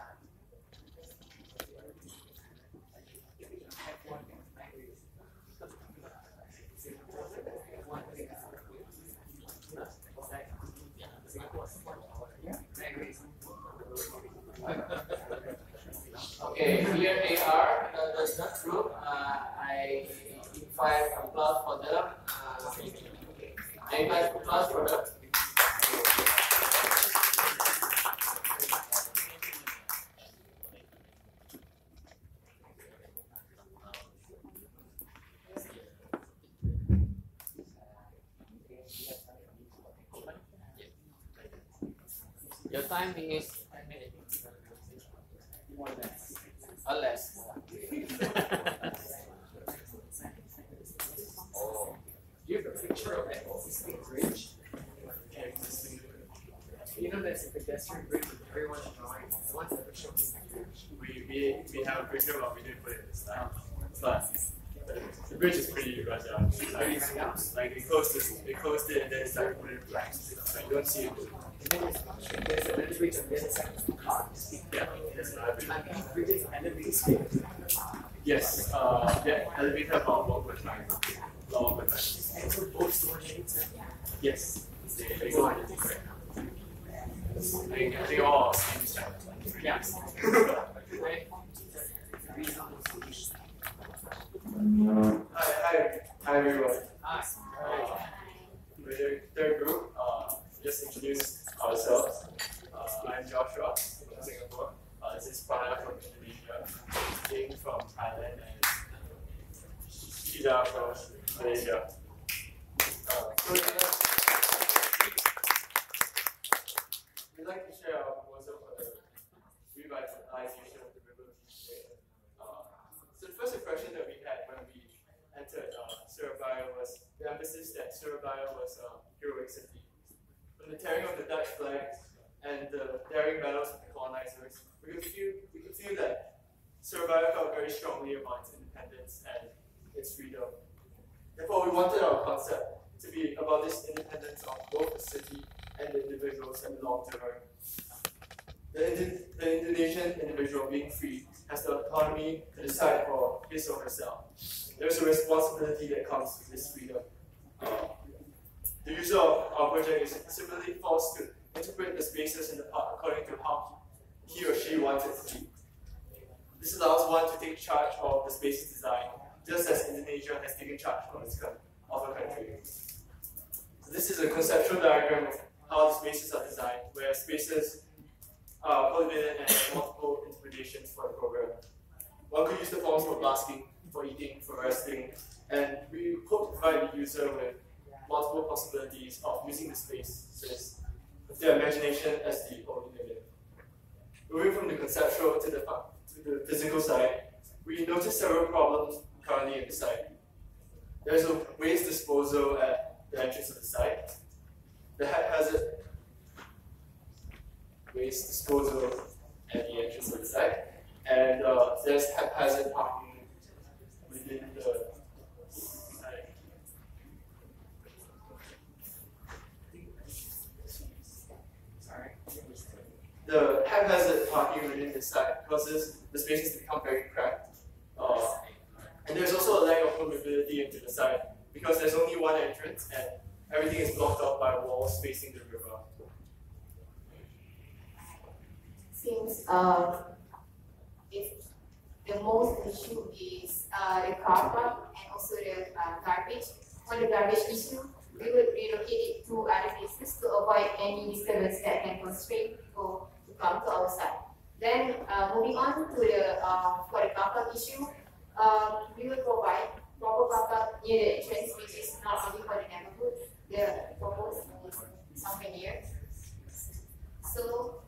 Okay, here they are, the nut group. I invite applause for them. I invite applause for them. Your time is 10 minutes. More or less. Or less. Oh. You have a picture of that existing bridge? You know that's a pedestrian bridge with everyone's drawing. No one's ever shown me the bridge. We have a picture, but we didn't put it this time. But the bridge is pretty rushed out. Like they closed it and then started putting it black. Like you don't see it. There's a bridge on the other side of the car. Yeah, there's another bridge. Bridges and elevators. Yes, yeah, elevator about 1.9. About 1.9. And so both storage. Yes, they go on it right now. They all same style. Yeah. Hi everyone. Hi. We're the third group. Just introduce ourselves. I'm Joshua from Singapore. This is Prana from Indonesia. Jing from Thailand and Shida from Malaysia. We'd like to share our proposal for the revitalization of the river today. So the first impression that we had when we entered Surabaya was the emphasis that Surabaya was a heroic city. From the tearing of the Dutch flag and the daring battles of the colonizers, we could feel that Surabaya felt very strongly about its independence and its freedom. Therefore, we wanted our concept to be about this independence of both the city and the individuals that belong to her. The Indonesian individual being free has the autonomy to decide for his or herself. There's a responsibility that comes with this freedom. The user of our project is similarly forced to interpret the spaces in the park according to how he or she wants it to be. This allows one to take charge of the space's design, just as Indonesia has taken charge of a country. So this is a conceptual diagram of how the spaces are designed, where spaces are cultivated and have multiple interpretations for the program. One could use the forms for basking, for eating, for resting, and we hope to provide the user with multiple possibilities of using the spaces with their imagination as the only limit. Moving from the conceptual to the physical side, we noticed several problems currently in the site. There's a waste disposal at the entrance of the site, the haphazard waste disposal at the entrance of the site, and there's haphazard parking within the site. The haphazard parking within the site causes the spaces to become very cramped. And there's also a lack of mobility into the site because there's only one entrance and everything is blocked off by walls facing the river. Since if the most issue is the car park and also the garbage. For the garbage issue, we would relocate it to other places to avoid any disturbance that can constrain people to come to our site. Then moving on to the for the car park issue, we will provide proper car park near the entrance, which is not only for the neighborhood. The proposed is somewhere near. So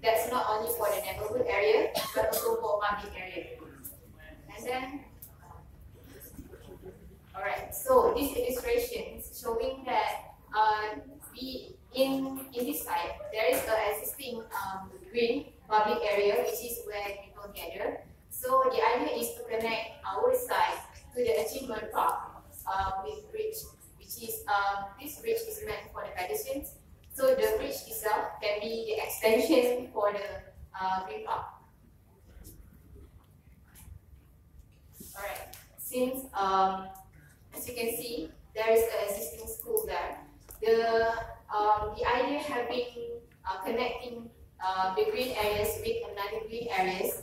that's not only for the neighborhood area, but also for public area. And then, all right. So this illustration is showing that in this site there is an existing green public area, which is where people gather. So the idea is to connect our site to the achievement park with bridge, which is this bridge is meant for the pedestrians. So the bridge itself can be the extension for the green park. Alright, since as you can see, there is an existing school there. The idea having connecting the green areas with another green areas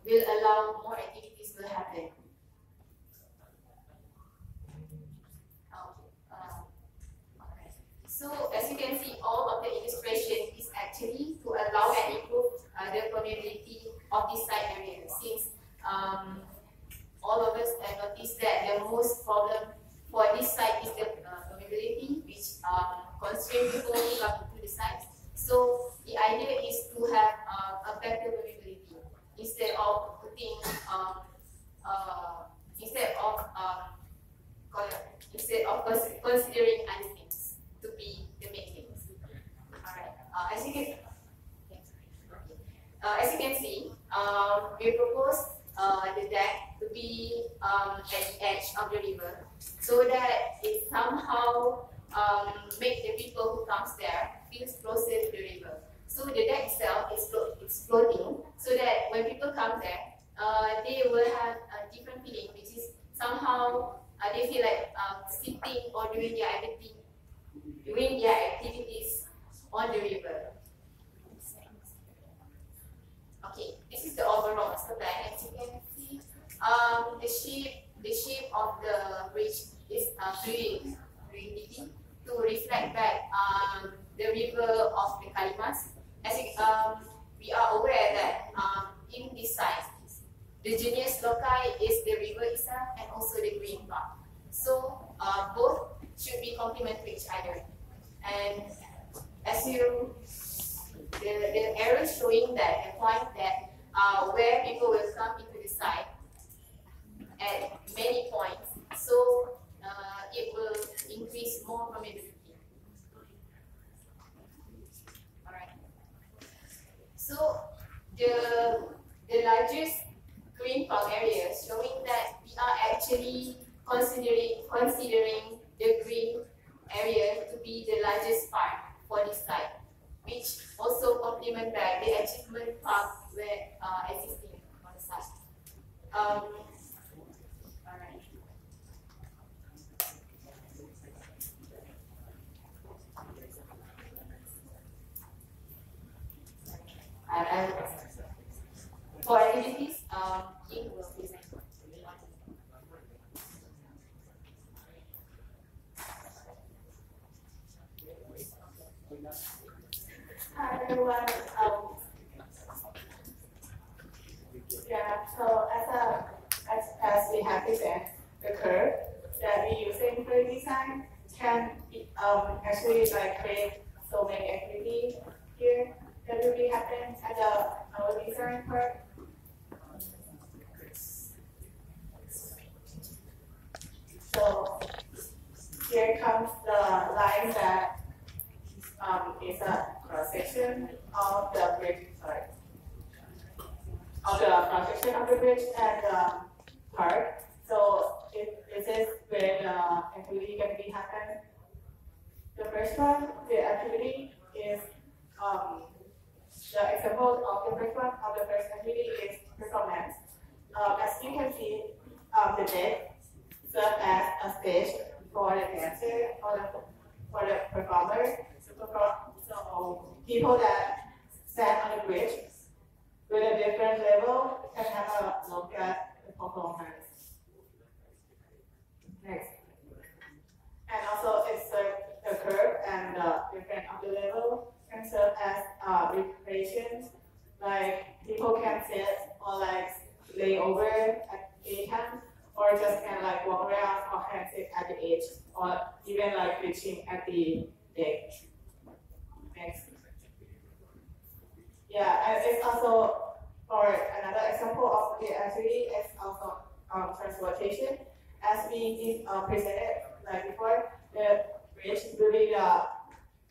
will allow more activities to happen. So as you can see, all of the illustration is actually to allow and improve the permeability of this site area. Since all of us have noticed that the most problem for this site is the permeability, which constrains people to come into the site. So the idea is to have a better permeability instead of putting considering other things to be the main things. Alright. As you can see, we propose the deck to be at the edge of the river, so that it somehow make the people who comes there feel closer to the river. So the deck itself is floating, so that when people come there, they will have a different feeling, which is somehow they feel like sitting or doing their activities on the river. Okay, this is the overall master plan. As you can see, the shape of the bridge is fluid to reflect back the river of the Kalimas. As we are aware that in this site, the genius loci is the river itself and also the green park. So both should be complementary each other. And as the arrow showing that the point that where people will come into the site at many points, so it will increase more permeability. Alright. So the largest green park area showing that we are actually considering the green area to be the largest part for this site, which also complement back the achievement park where existing on the site. Alright. And for activities, King will present. Hi everyone. So as we have presented, the curve that we using for design can actually create so many activities here that will be happen at our design part. So here comes the line that is a cross section of the bridge, of the cross section of the bridge and the park. So this is where the activity can be happen. The first one, the activity is the example of the first one of the first activity is performance. As you can see, the deck serves as a stage for the dancer or for the performer. So people that stand on the bridge with a different level can have a look at the performance. Next. And also it serves the curve and the different of the level can serve as recreations. Like people can sit or lay over at daytime, or just can walk around or can sit at the edge, or even pitching at the deck. Next. Yeah, and it's also, for another example of the activity, it's also transportation. As we presented before, the bridge will be the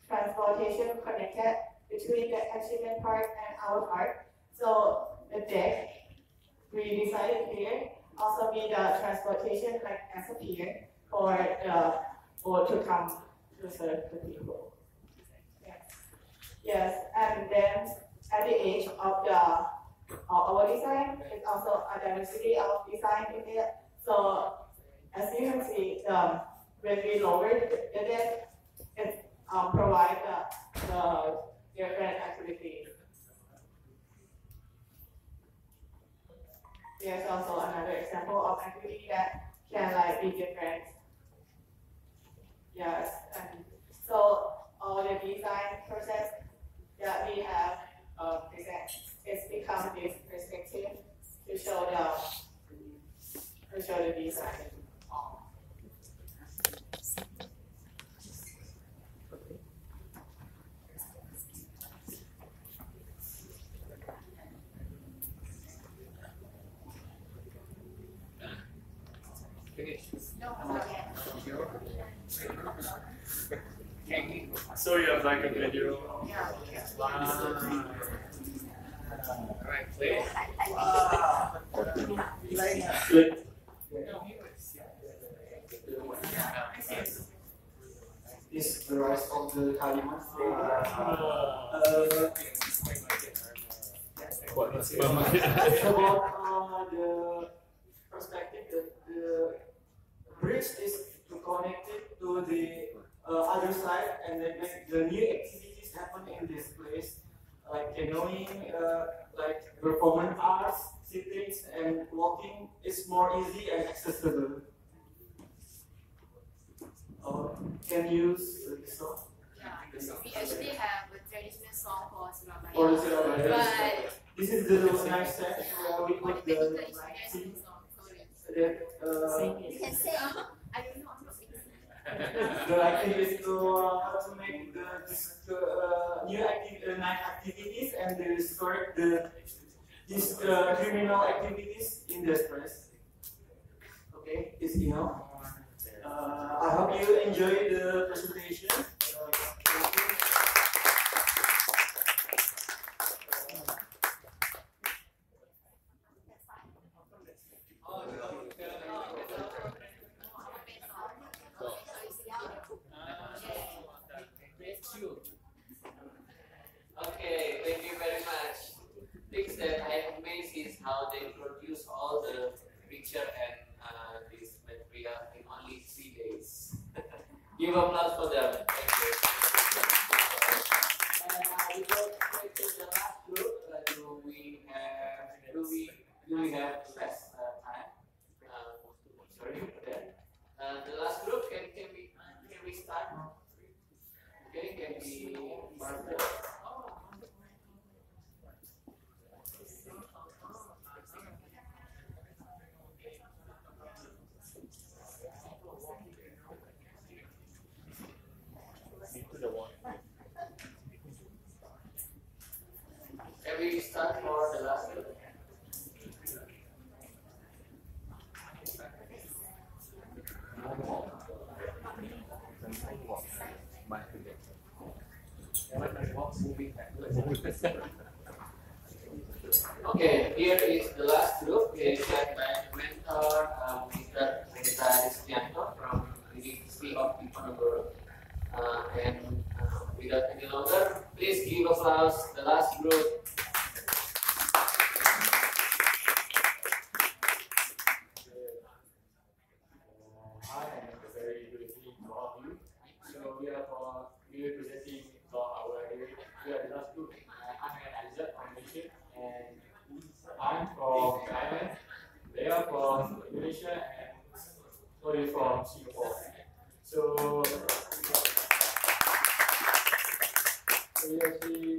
transportation connected between the achievement part and our part. So the deck we decided here also be the transportation as a pier for the boat to come to serve the people. Yes, and then at the edge of our design, it's also a diversity of design in it. So as you can see, when we lower it, it provides the different activities. Here's also another example of activity that can like be different. Yes, and so all the design process that we have present, it's become this perspective to show the design. So you have like a video. Yeah. Alright, please. Click. This is the rise of the Taliban. It's about the perspective that the bridge is connected to the other side, and then the new activities happen in this place, like canoeing, like performance arts, sittings, and walking is more easy and accessible. Can you use this song? Yeah, we actually have a traditional song for Surabaya. For the Surabaya. But This is the nice set where we put the you can say, I don't know, I'm not singing. the activities to make the new night activities and the historic these criminal activities in this place. Okay, it's enough. I hope you enjoy the presentation. Okay, thank you very much. Things that I am amazed is how they produce all the picture and this material in only 3 days. Give applause for them. Thank you. And we go straight to the last group. Do we have less time? Sorry for that. The last group can we start? Okay, can we mark it? Can we start for the last group? Okay, here is the last group. It is led by the mentor, Mr. Kristianto from the University of Diponegoro. And without any longer, please give applause the last group. Hi, and a very good evening to all of you. So we are presenting we are the last group. I'm Alizat from Malaysia, and I'm from Thailand. They are from Indonesia, and Chloe from Singapore. So we actually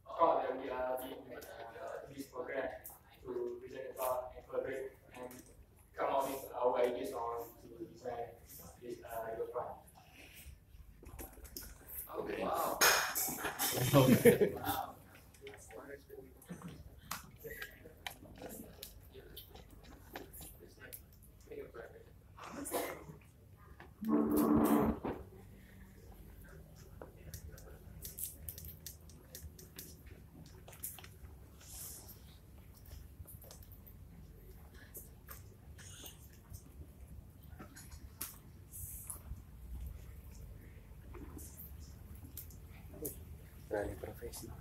thought that we are in this program to present about and collaborate and come up with our ideas on to design this your plan. Okay. Wow. Wow. Beralih profesi.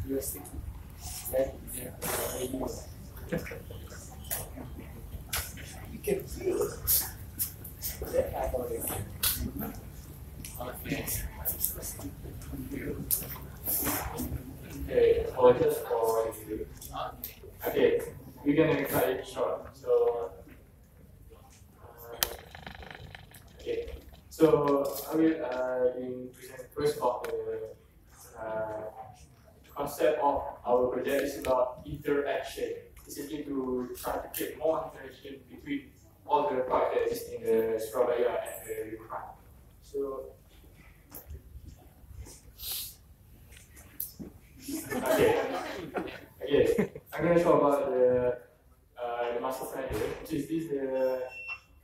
You're sticky. Right? Yeah. You can feel it. That about it. Okay. Okay, apologize for the. Okay, we're gonna cut it short. So, okay. So I will present first of the concept of our project is about interaction. Basically, to try to create more interaction between all the parts that exist in the Surabaya and the riverfront. So, okay, I'm going to talk about the master plan here, which is the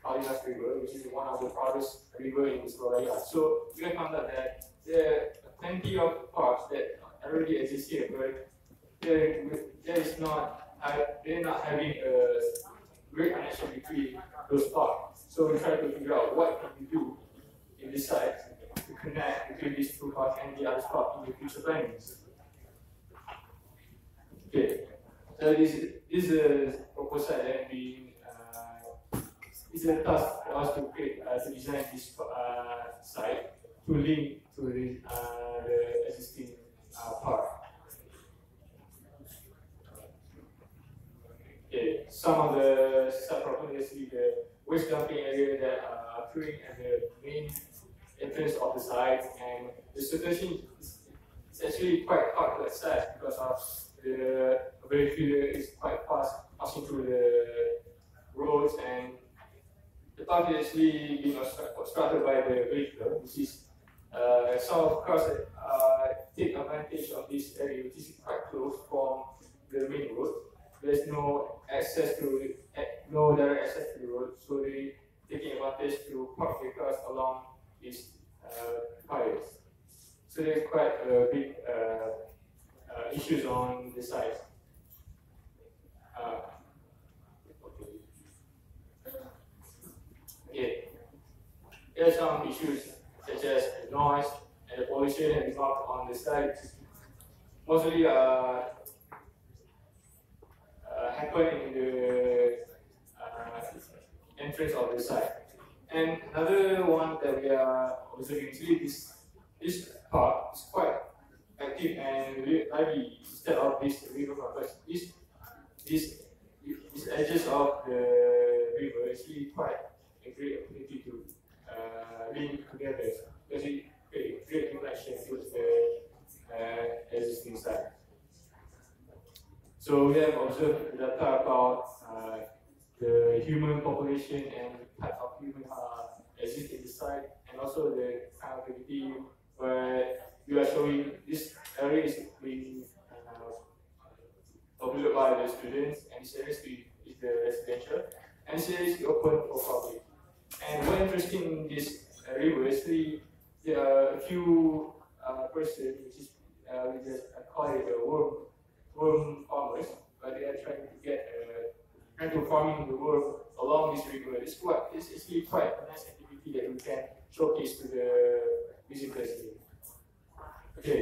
Kalinas River, which is one of the proudest river in Surabaya. So we have found out that there are plenty of parks that already exist here, but they're not having a great connection between those parks. So we try to figure out what can we do in this site to connect between these two parks and the other park in the future plannings. Okay, so this is a proposal that we it's a task for us to create to design this site to link to the existing park. Okay, some of the sub-properties is the waste dumping area that are occurring at the main entrance of the site, and the situation is actually quite hard to access because of the vehicle is quite fast passing through the roads, and the park is actually being obstructed by the vehicle, which is some of cars that take advantage of this area, which is quite close from the main road. There's no access to no direct access to the road, so they taking advantage to park their cars along these highways. So there's quite a big issues on the site. Okay. There are some issues such as the noise and the pollution and remark on the site. Mostly happen in the entrance of the site. And another one that we are observing is this park is quite active and lively instead of this riverfront. But these edges of the river is really quite a great opportunity to link together because it creates great connection with the existing site. So we have observed data about the human population and type of human exist in the site, and also the kind of activity where we are showing this area is being populated by the students, and this area is the residential, and this area is open for public. And what interesting in this river is there are a few persons, which is we just call it the worm farmers, but they are trying to get farming the worm along this river. It's actually quite a nice activity that we can showcase to the visitors here. Okay,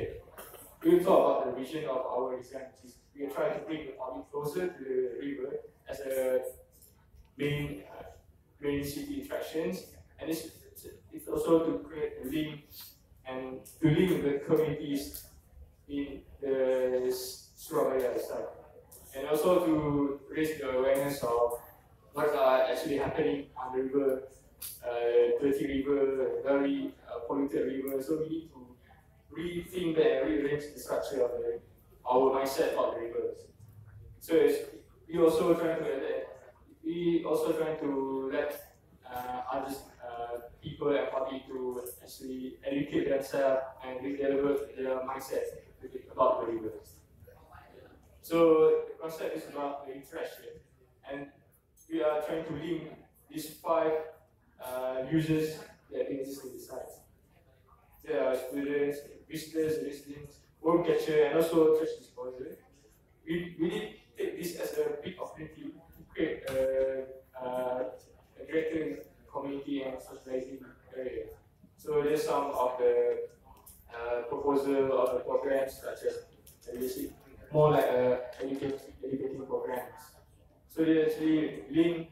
we will talk about the vision of our design, which is we are trying to bring the public closer to the river as a main city attractions, and it's also to create a link and to link the communities in the Surabaya site, and also to raise the awareness of what are actually happening on the river, dirty river, very polluted river. So we need to rethink and rearrange the structure of our mindset of the rivers. So we also trying to let other people and public to actually educate themselves and redevelop their mindset about the rivers. So the concept is about the interaction, and we are trying to link these 5 users that exist in the site. There are students, visitors, residents, worm catcher, and also trash disposer. We did take this as a big opportunity to create a greater community and socializing area. So there's some of the proposal of the programs such as more like educating programs. So they actually link.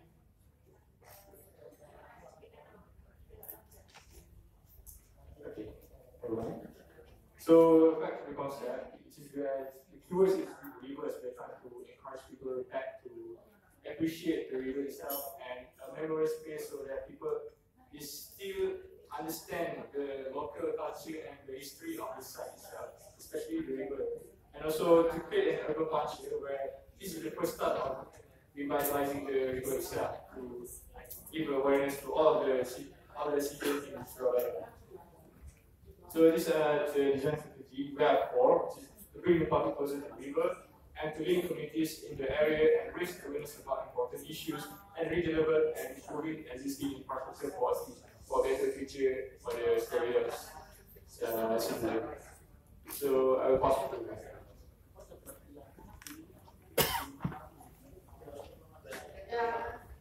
Okay, everyone. So back to the concept, which is where the keywords is the river, as we're trying to encourage people back to appreciate the river itself and a memorial space so that people is still understand the local culture and the history of the site itself, especially the river. And also to create an urban culture where this is the first start of revitalizing the river itself to give awareness to all the citizens in Surabaya. So these are the design strategy we have 4, which is to bring the public closer to the river and to link communities in the area and raise awareness about important issues and redevelop and improving existing infrastructure for better future for the Surabaya citizen. So I will pass it to you.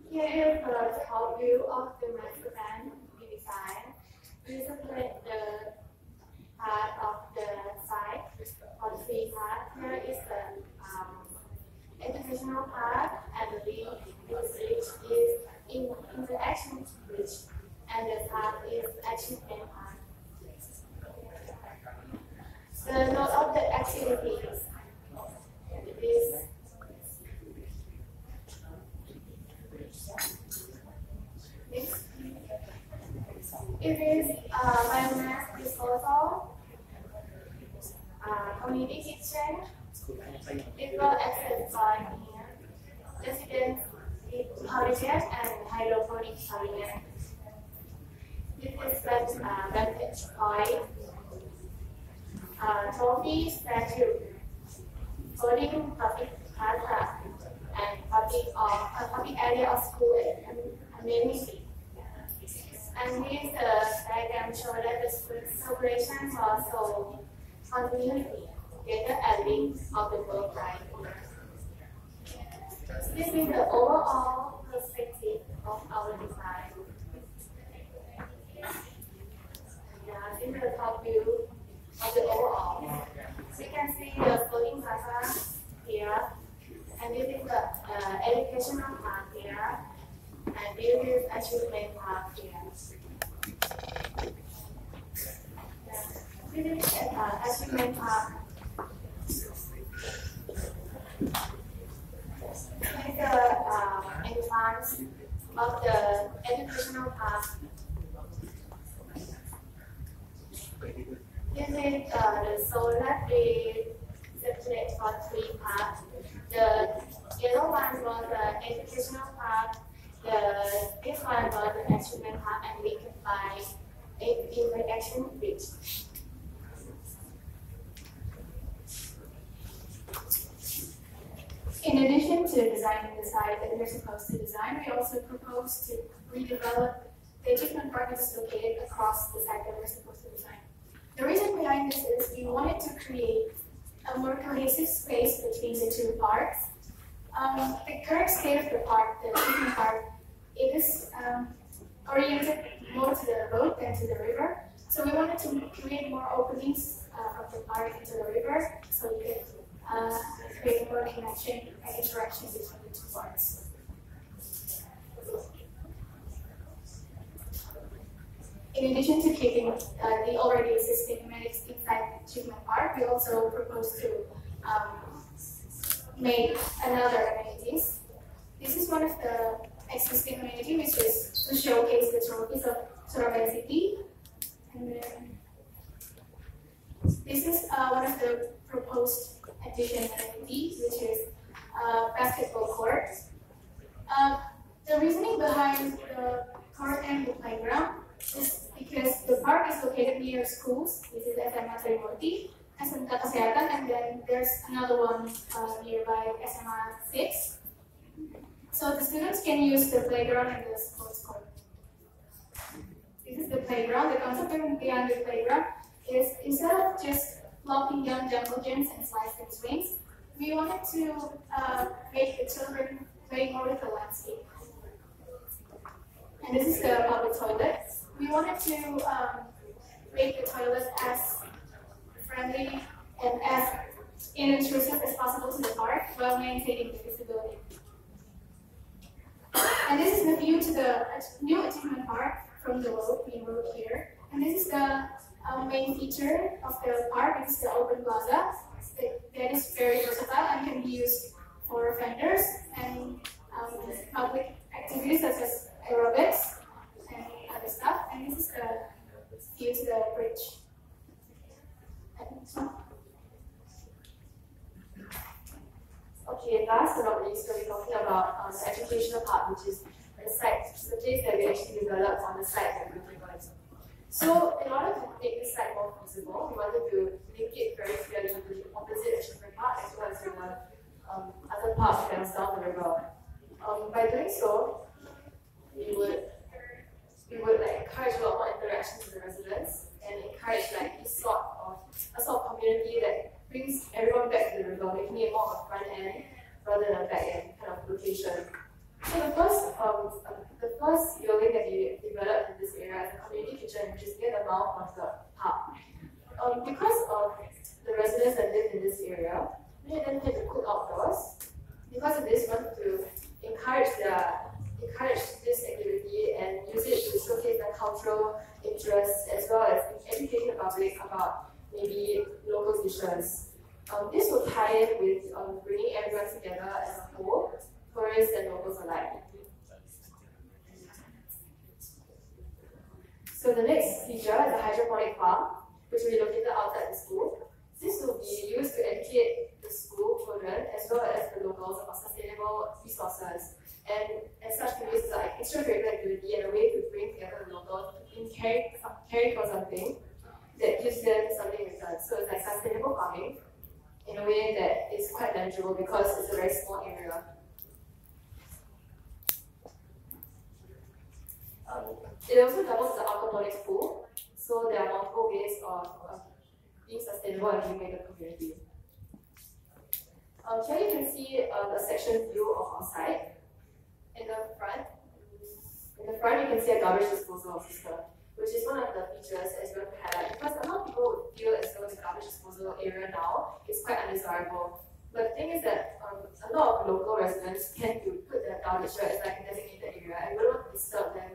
Here is the top view of the master plan we designed. We separate the part of the site for 3 parts. Here is the educational part, and the usage is in interaction bridge, and the part is achievement part. The note of the activities is it is biomass disposal, community kitchen, equal access point here, residence habitat and hydroponic habitat. This is vantage point, trophy statue, voting public plaza, and public area of school and amenity. And this diagram shows that the celebration was also continuity, together and link of the world right here. This is the overall perspective of our design. Yeah, this is the top view of the overall. You can see the floating plaza here, and this is the educational part here, and this is achievement part here. This is achievement part. This is the advance of the educational part. This is the zone that we separate for 3 parts. The yellow one was the educational part. This one was the achievement part, and we can find interaction bridge. In addition to designing the site that we're supposed to design, we also propose to redevelop the different parks located across the site that we're supposed to design. The reason behind this is we wanted to create a more cohesive space between the 2 parks. The current state of the park, the Chicken Park, it is oriented more to the road than to the river. So we wanted to create more openings of the park into the river, so we could create more connection and interaction between the 2 parks. In addition to keeping the already existing amenities inside the Chicken Park, we also propose to make another amenities. This is one of the existing amenities, which is to showcase the trophies of Surabaya City. And then this is one of the proposed addition amenities, which is basketball court. The reasoning behind the court and the playground is because the park is located near schools. This is SMA Trimurti, SMK Kesehatan, and then there's another one nearby, SMA 6. So the students can use the playground and the sports court. This is the playground. The concept behind the playground is instead of just plotting down jungle gyms and slides and swings, we wanted to make the children play more with the landscape. And this is the public toilet. We wanted to make the toilet as friendly and as inintrusive as possible to the park while maintaining the visibility. And this is the view to the new achievement park from the main road here. And this is the main feature of the park. It is the open plaza that is very versatile and can be used for vendors and public activities such as aerobics and other stuff. And this is the view to the bridge. Okay, last but not least, we'll be talking about the educational part, which is the site, the place that we actually developed on the site that we're going to. So, in order to make this site more feasible, we wanted to link it very clearly to the opposite achievement park as well as to the other parks that was down the river. By doing so, we would like encourage a lot more interactions with the residents and encourage like a sort of community that brings everyone back to the river, making it more of a front end rather than a back end kind of location. So the first building that we developed in this area is a community kitchen, which is near the mouth of the park. Because of the residents that live in this area, many of them tend to cook outdoors. Because of this, we want to encourage this activity and use it to showcase the cultural interests as well as educating the public about maybe local dishes. This will tie in with bringing everyone together as a whole, tourists and locals alike. So the next feature is a hydroponic farm, which will be located outside the school. This will be used to educate the school children as well as the locals about sustainable resources. And as such, we use it like extracurricular activity and a way to bring together the locals in caring for something that gives them something in return. So it's like sustainable farming in a way that is quite manageable because it's a very small area. It also doubles as an aquaponics pool, so there are multiple ways of being sustainable and giving back to the community. Here you can see a section view of our site. In the front, you can see a garbage disposal system, which is one of the features as well to highlight because a lot of people would feel as though the garbage disposal area now is quite undesirable. But the thing is that a lot of local residents tend to put their garbage as like a designated area, and we don't want to disturb them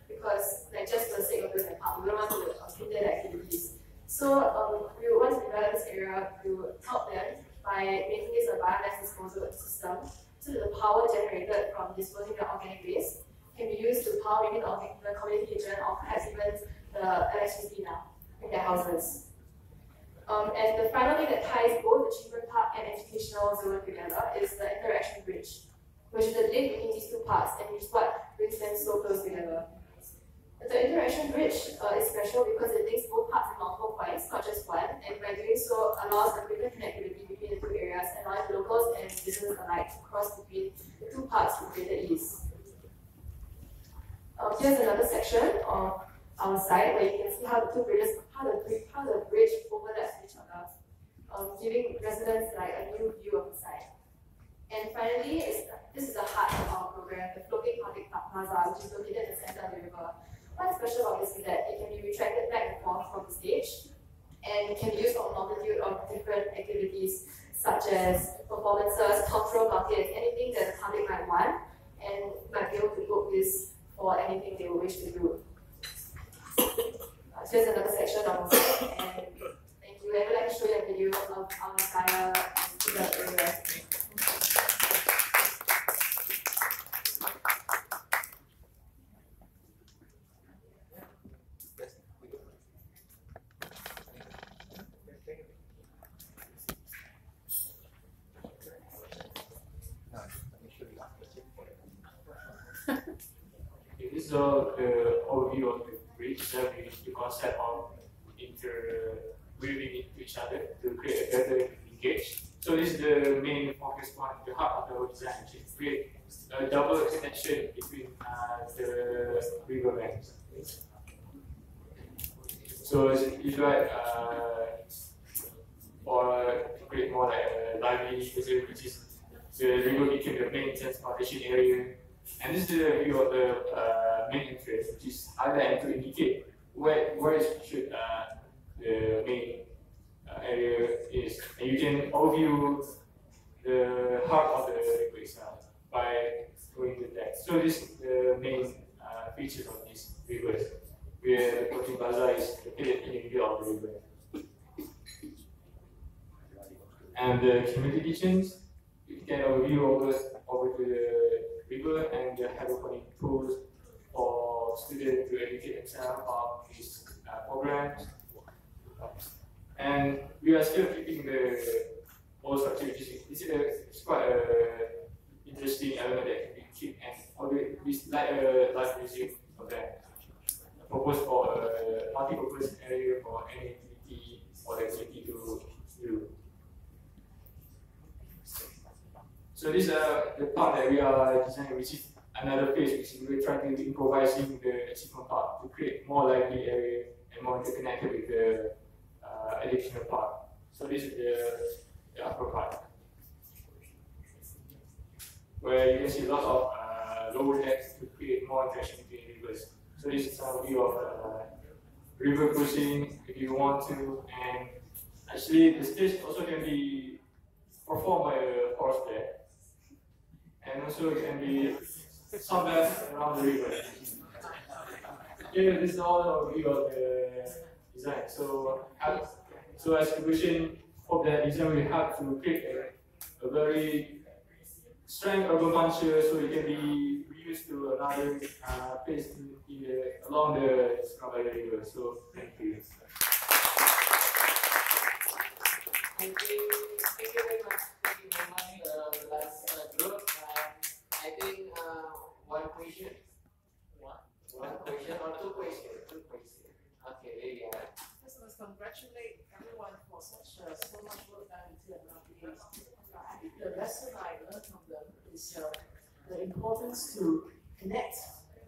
because, like, just for the sake of doing the park, we don't want to hinder their activities. So we would want to develop this area to help them by making this a biomass disposal system, so that the power generated from disposing the organic waste can be used to power maybe the community kitchen or perhaps even the electricity now in their houses. And the final thing that ties both the achievement park and educational zone together is the interaction bridge, which is the link between these two parts and which is what brings them so close together. The interaction bridge is special because it links both parts in multiple points, not just one, and by doing so allows a greater connectivity between the two areas and allowing locals and visitors alike to cross between the two parts with greater ease. Here's another section of our site where you can see how the two bridges, how the bridge overlaps each other, giving residents like a new view of the site. And finally, this is the heart of our program, the floating public plaza, which is located in the center of the river. What's special about this is that it can be retracted back and forth from the stage, and it can be used for a multitude of different activities such as performances, cultural markets, anything that the public might want, and might be able to book this for anything they wish to do. Here's another section of the site, and thank you. I would like to show you a video of our entire area. This is the overview of the bridge, the concept of breathing into each other to create a better linkage. So this is the main focus point, the heart of the design, which is create a double connection between the riverbanks. So it's like for to create more like a lively user, which is the river became the main transportation area. And this is the view of the main entrance, which is highlighted to indicate where should the main area is. And you can overview the heart of the river itself by going to that. So this is the main features of these rivers, where the floating plaza is located in the middle of the river. And the community kitchens, you can overview over to the river and the hydroponic tools for students to educate themselves about these programs. And we are still keeping the old structure, which is quite an interesting element that we keep, and we like a live museum of that. Proposed for a multi-purpose area for any activity or activity to do. So this is the part that we are designing, which is another phase, which is we're trying to improvising the achievement part to create more lively area and more interconnected with the additional part. So this is the upper part, where you can see lots of lower decks to create more interaction between rivers. So this is some view of river cruising if you want to, and actually the stage also can be performed by a horse there. And also it can be sunbath around the river. Here, this is all the view of the design. So as conclusion of the design, we have to create a very strong urban function, so it can be reused to another place along the Surabaya River. So thank you. Thank you very much. Thank you very much, the last group. I think one question or two questions. Okay, there you are. First of all, congratulate everyone for so much work done in 2.5 years. I think the lesson I learned from them is the importance to connect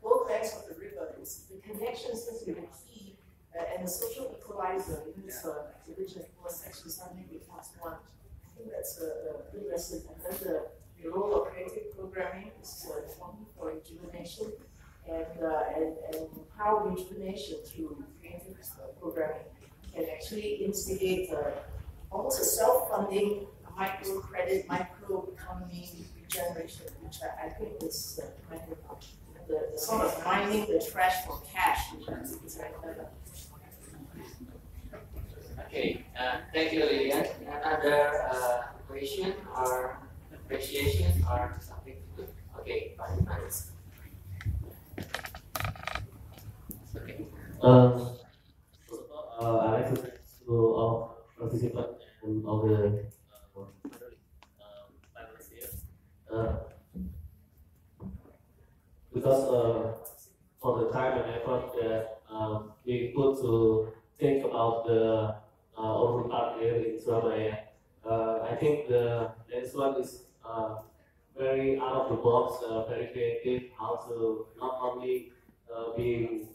both banks of the river. The connection seems to be the key and the social equalizer in this religion was actually something becomes one. I think that's a good lesson. And then the role of creative programming is important for rejuvenation and how rejuvenation through creative programming can actually instigate almost a self-funding microcredit, microeconomy regeneration, which I think is kind of the sort of mining the trash for cash, which I think is very clever. Okay, thank you, Lilian. Another question or appreciation or something? Okay, fine, thanks. Okay. I like to thank all participants and all the panelists here. Because for the time and effort that we put to think about the urban park here in Surabaya, I think the next one is very out of the box, very creative, how to not only being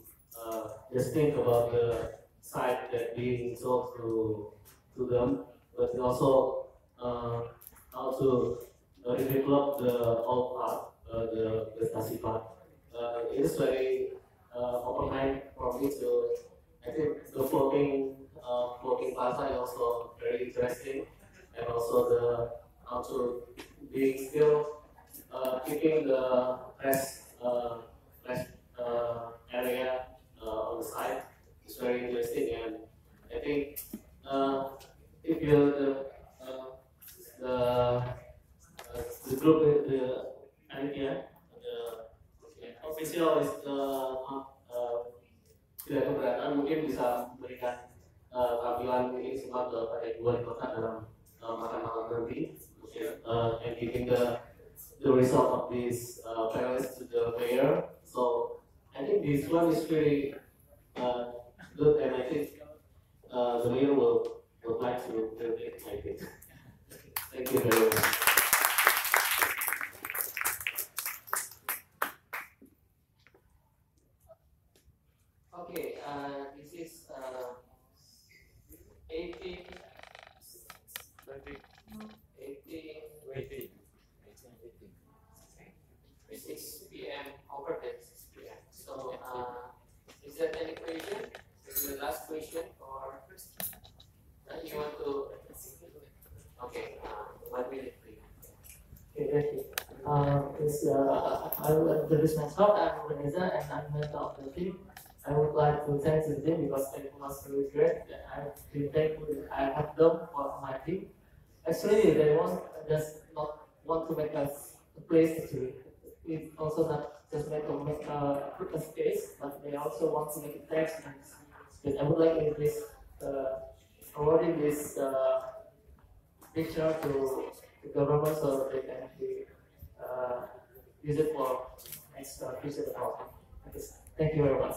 just think about the site that being sold to them, but also how to develop the old park, the Stasi park. It is very open mind for me to. I think the floating plaza is also very interesting, and also the how to being still keeping the rest area on the side is very interesting, and I think if you the group the idea the official is tidak keberatan mungkin bisa memberikan tampilan ini semua kepada ibu wali kota dalam makan malam nanti, and giving the result of this panelists to the mayor. So I think this one is very good, and I think the mayor would like to do it like it. Thank you very much. Okay, this is 18, 6 p.m. over there, 6 p.m. So, is there any question? Maybe the last question or you want to? Okay, 1 minute, please. Okay, thank you. I will introduce myself. I'm Reza and I'm a member of the team. I would like to thank the team because it was really great. I've been thankful that I have done for my team. Actually, they just not want to make us a place actually. It's also not just make a space, but they also want to make it tax. But I would like to increase awarding this picture to the government so they can be, use it for next future development. Thank you very much.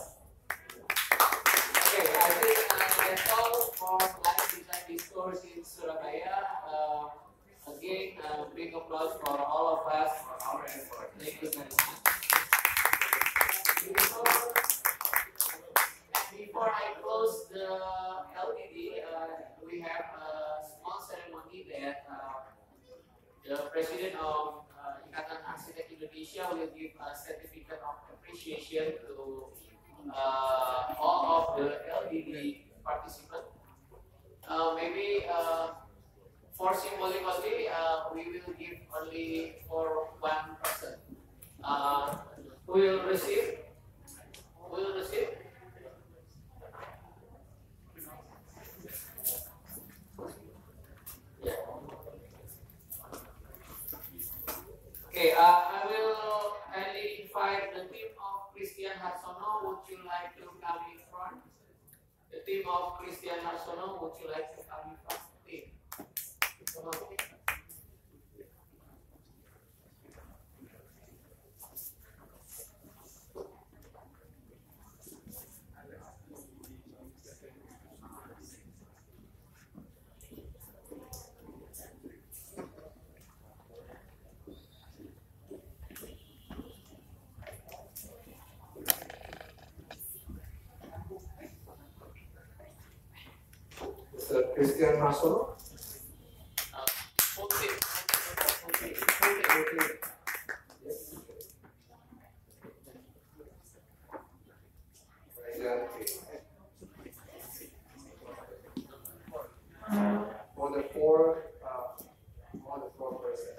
Okay, I think that's all for live design discourse in Surabaya. Again, big applause for all of us for our effort. Thank you very much. Before I close the LDD, we have a small ceremony that the President of Ikatan Arsitek Indonesia will give a certificate of appreciation to all of the LDD participants. Maybe for symbolically, we will give only for one person. Who will receive? Who will receive? Yeah. Okay, I will kindly invite the team of Christian Harsono. Would you like to come in front? The team of Christian Harsono, would you like to come in front? Team. Come on. Mr. Christian Marshall. For the four person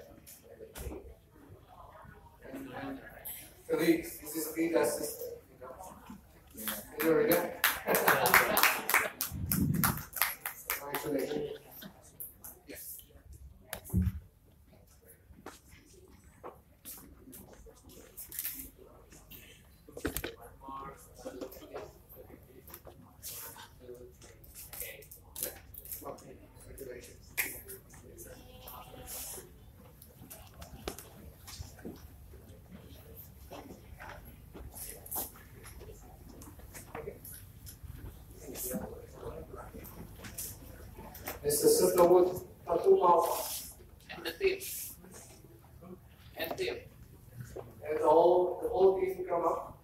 in the team. And colleagues, this is Rita's sister, you know. You know Rita? Congratulations. Yes. Mr. Sutherwood, And the team. And team. And the whole team come up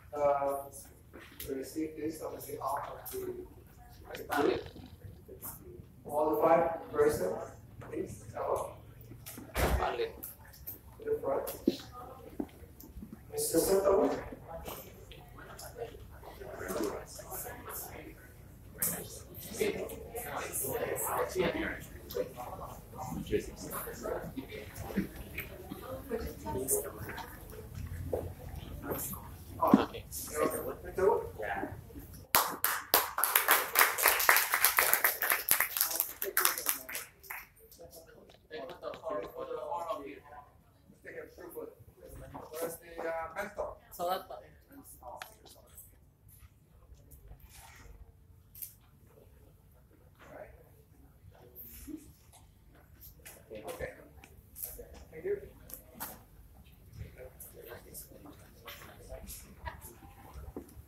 to receive this on behalf of the group. All the 5 persons, please come up to the front. Mr. Sutherwood. Okay. Yeah. Where's the mentor? Salat, Pak. Okay. Thank you.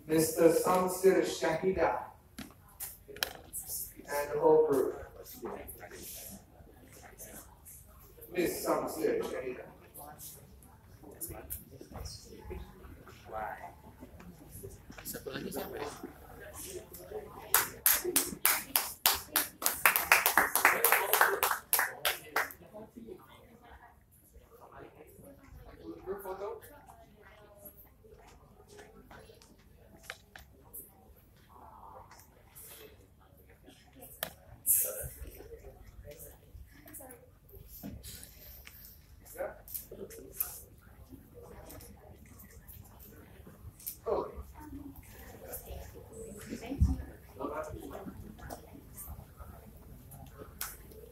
Mr. Samsir Shahida. and the whole group. Please come stage. Satu lagi siapa ya?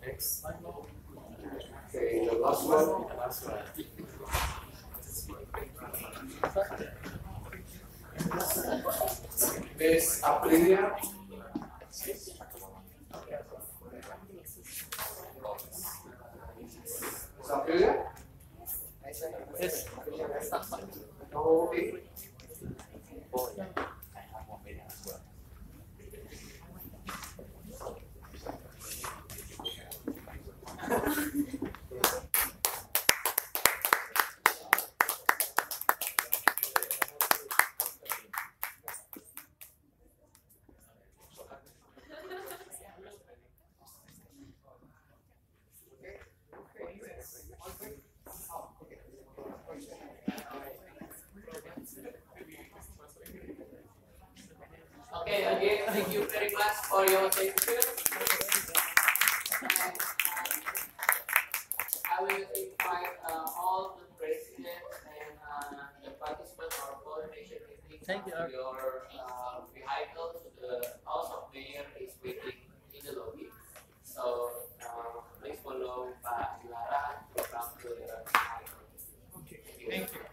Next. Okay, the last one. Miss Aprilia. Miss Aprilia? Yes. Okay. Okay, again, thank you very much for your attention. And, I will invite all the presidents and the participants of coordination meeting to your vehicle to the House of Mayor is waiting in the lobby. So please follow Pak Yulara to come to the vehicle. Okay, thank you.